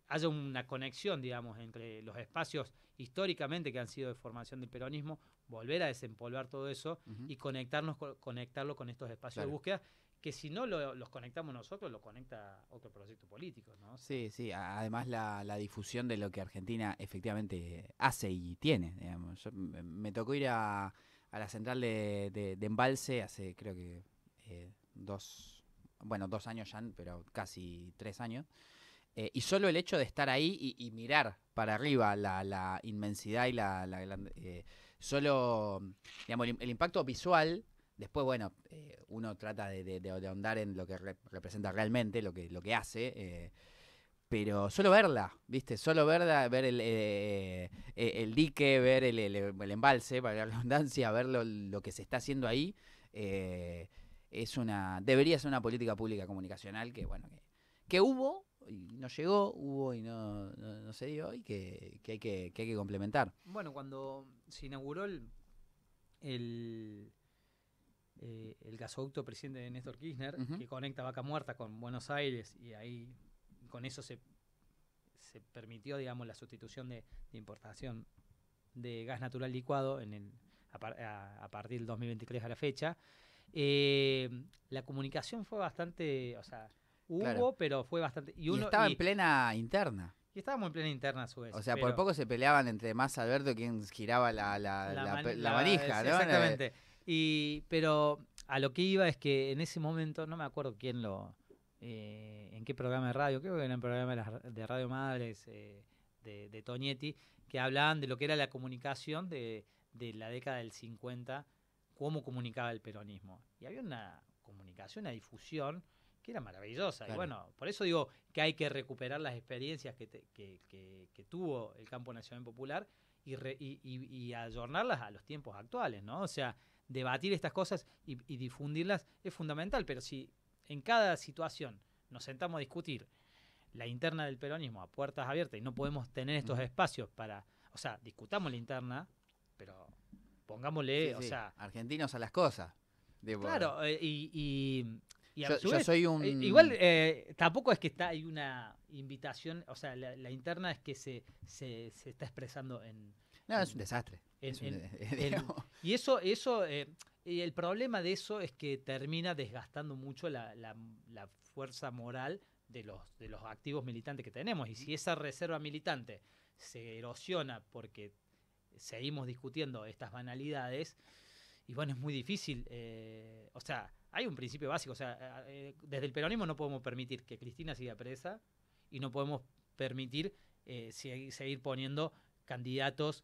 haya una conexión, digamos, entre los espacios históricamente que han sido de formación del peronismo, volver a desempolvar todo eso Ujú. y conectarlo con estos espacios de Claro. búsqueda, que si no los conectamos nosotros, lo conecta otro proyecto político, ¿no? O sea, Sí, sí. Además la difusión de lo que Argentina efectivamente hace y tiene, digamos. Me tocó ir a la central de Embalse hace creo que eh, 2 años ya, pero casi 3 años. Y solo el hecho de estar ahí y mirar para arriba la inmensidad y la gran, solo, digamos, el impacto visual. Después, bueno, uno trata de ahondar en lo que representa realmente, lo que hace. Pero solo verla, ¿viste? Solo verla, ver el dique, ver el embalse, para la redundancia, ver lo que se está haciendo ahí, eh, debería ser una política pública comunicacional que, bueno, que hubo y no llegó, hubo y no se dio y que hay que complementar. bueno, cuando se inauguró el, el gasoducto presidente de Néstor Kirchner, Ujú. que conecta Vaca Muerta con Buenos Aires, y ahí con eso se permitió, digamos, la sustitución de importación de gas natural licuado a partir del 2023 a la fecha. Eh, la comunicación fue bastante, o sea, Claro. hubo, pero fue bastante. Y estaba en plena interna. Y estábamos en plena interna a su vez. O sea, por Pero poco se peleaban entre más Alberto quién giraba la manija, ¿no? exactamente. Pero a lo que iba es que en ese momento, no me acuerdo en qué programa de radio, creo que era en programa de Radio Madres de Tonietti, que hablaban de lo que era la comunicación de la década del 50, cómo comunicaba el peronismo. Y había una comunicación, una difusión que era maravillosa. Claro. Y bueno, por eso digo que hay que recuperar las experiencias que tuvo el campo nacional popular y ayornarlas a los tiempos actuales, ¿no? O sea, debatir estas cosas y difundirlas es fundamental, pero si en cada situación nos sentamos a discutir la interna del peronismo a puertas abiertas y no podemos tener estos espacios para, o sea, discutamos la interna, pero pongámosle, o sea, argentinos a las cosas. Claro, y a su yo vez, soy un... igual tampoco es que hay una invitación, o sea, la interna es que se está expresando en... No, es un desastre. Y y el problema de eso es que termina desgastando mucho la fuerza moral de los activos militantes que tenemos. Y si esa reserva militante se erosiona porque seguimos discutiendo estas banalidades, y bueno, es muy difícil. O sea, hay un principio básico. O sea, desde el peronismo no podemos permitir que Cristina siga presa y no podemos permitir seguir poniendo candidatos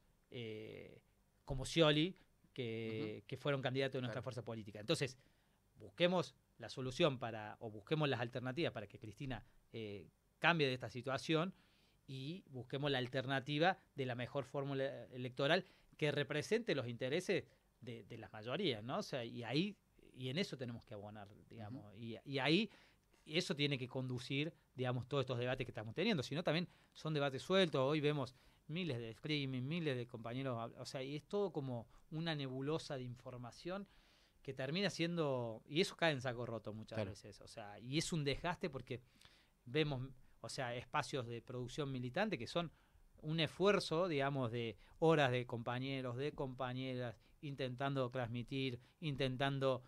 como Scioli, que fueron candidatos de nuestra fuerza política. Entonces, busquemos la solución o busquemos las alternativas para que Cristina cambie de esta situación y busquemos la alternativa de la mejor fórmula electoral que represente los intereses de las mayorías, ¿no? O sea, y en eso tenemos que abonar, digamos, y ahí eso tiene que conducir, digamos, todos estos debates que estamos teniendo, si no también son debates sueltos. Hoy vemos miles de streaming, miles de compañeros, o sea, y es todo como una nebulosa de información que termina siendo, y eso cae en saco roto muchas veces, o sea, y es un desgaste porque vemos, o sea, espacios de producción militante que son un esfuerzo, digamos, de horas de compañeros, de compañeras, intentando transmitir, intentando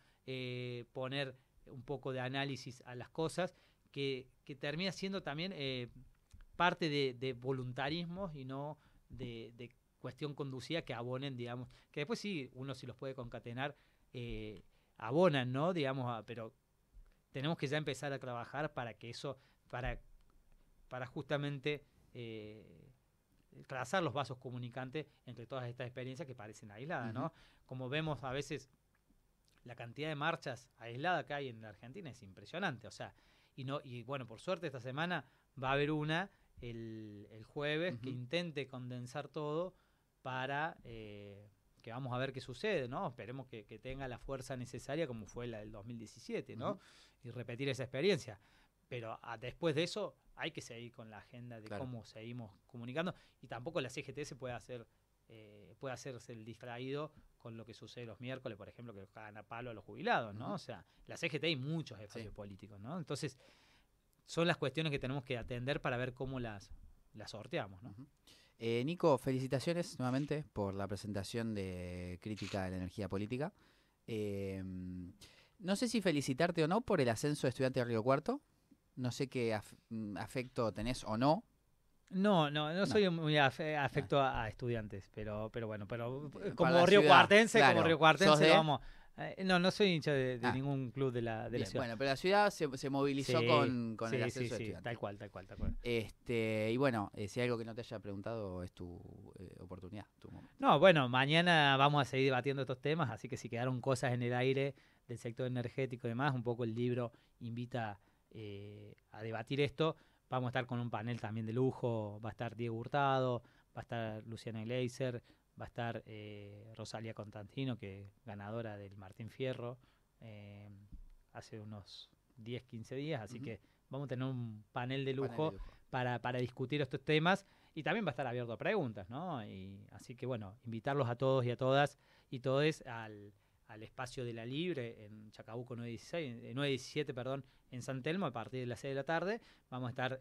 poner un poco de análisis a las cosas, que termina siendo también parte de voluntarismos y no de cuestión conducida que abonen, digamos, que después sí, uno si los puede concatenar, abonan, ¿no? Digamos, pero tenemos que ya empezar a trabajar para que eso, para justamente trazar los vasos comunicantes entre todas estas experiencias que parecen aisladas, ¿no? Como vemos a veces, la cantidad de marchas aisladas que hay en la Argentina es impresionante, o sea, y bueno, por suerte esta semana va a haber una el jueves que intente condensar todo para que vamos a ver qué sucede, ¿no? Esperemos que tenga la fuerza necesaria como fue la del 2017, ¿no? Y repetir esa experiencia. Pero después de eso hay que seguir con la agenda de cómo seguimos comunicando, y tampoco la CGT se puede hacerse el distraído con lo que sucede los miércoles, por ejemplo, que cagan a palo a los jubilados, ¿no? O sea, la CGT hay muchos espacios políticos, ¿no? Entonces, son las cuestiones que tenemos que atender para ver cómo las sorteamos, ¿no? Nico, felicitaciones nuevamente por la presentación de Crítica de la Energía Política. No sé si felicitarte o no por el ascenso de estudiante de Río Cuarto. No sé qué afecto tenés o no. No soy muy afecto a estudiantes, pero bueno, como Río Cuartense, ¿sos vamos. No soy hincha de ningún club de la ciudad. Bueno, pero la ciudad se movilizó con el ascenso de estudiantes. Tal cual. Y bueno, si hay algo que no te haya preguntado, es tu oportunidad, tu momento. No, bueno, mañana vamos a seguir debatiendo estos temas, así que si quedaron cosas en el aire del sector energético y demás, un poco el libro invita a debatir esto. Vamos a estar con un panel también de lujo, va a estar Diego Hurtado, va a estar Luciana Gleiser, va a estar Rosalia Constantino, que es ganadora del Martín Fierro hace unos 10, 15 días, así que vamos a tener un panel de lujo, para discutir estos temas, y también va a estar abierto a preguntas, ¿no? Y así que bueno, invitarlos a todos y a todas y todes al espacio de La Libre en Chacabuco 917, en San Telmo, a partir de las 6 de la tarde. Vamos a estar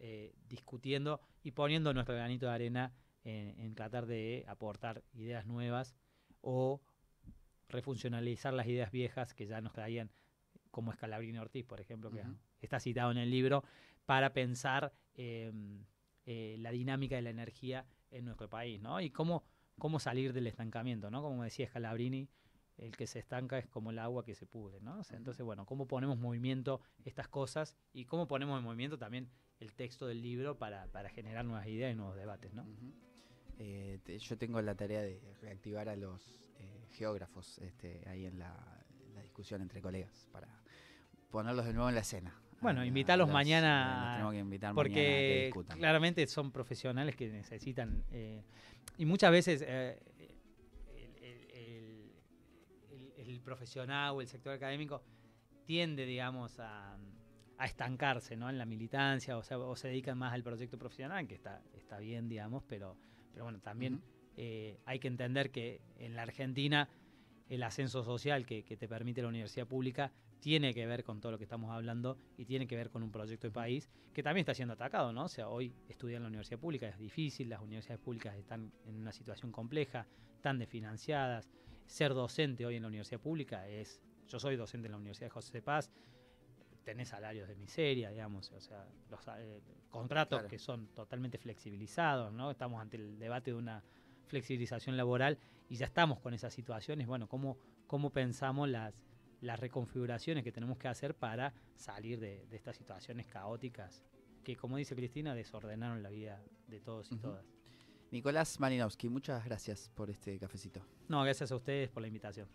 discutiendo y poniendo nuestro granito de arena en tratar de aportar ideas nuevas o refuncionalizar las ideas viejas que ya nos traían, como Scalabrini Ortiz, por ejemplo, que está citado en el libro, para pensar la dinámica de la energía en nuestro país, ¿no? Y cómo salir del estancamiento, ¿no? Como decía Scalabrini, el que se estanca es como el agua que se pudre, ¿no? O sea, entonces, bueno, cómo ponemos en movimiento estas cosas y cómo ponemos en movimiento también el texto del libro para generar nuevas ideas y nuevos debates, ¿no? Yo tengo la tarea de reactivar a los geógrafos ahí en la discusión entre colegas para ponerlos de nuevo en la escena. Bueno, invitarlos mañana, tenemos que invitar porque mañana a que discutan. Claramente son profesionales que necesitan, y muchas veces el profesional o el sector académico tiende, digamos, a a estancarse, ¿no? En la militancia, o sea, o se dedican más al proyecto profesional, que está bien, digamos, pero bueno, también hay que entender que en la Argentina el ascenso social que te permite la universidad pública tiene que ver con todo lo que estamos hablando y tiene que ver con un proyecto de país que también está siendo atacado, ¿no? O sea, hoy estudiar en la universidad pública es difícil, las universidades públicas están en una situación compleja, están desfinanciadas. Ser docente hoy en la universidad pública yo soy docente en la Universidad de José de Paz, tenés salarios de miseria, digamos, o sea, los contratos que son totalmente flexibilizados, ¿no? Estamos ante el debate de una flexibilización laboral y ya estamos con esas situaciones. Bueno, ¿cómo pensamos las reconfiguraciones que tenemos que hacer para salir de estas situaciones caóticas que, como dice Cristina, desordenaron la vida de todos y todas? Nicolás Malinowski, muchas gracias por este cafecito. No, gracias a ustedes por la invitación.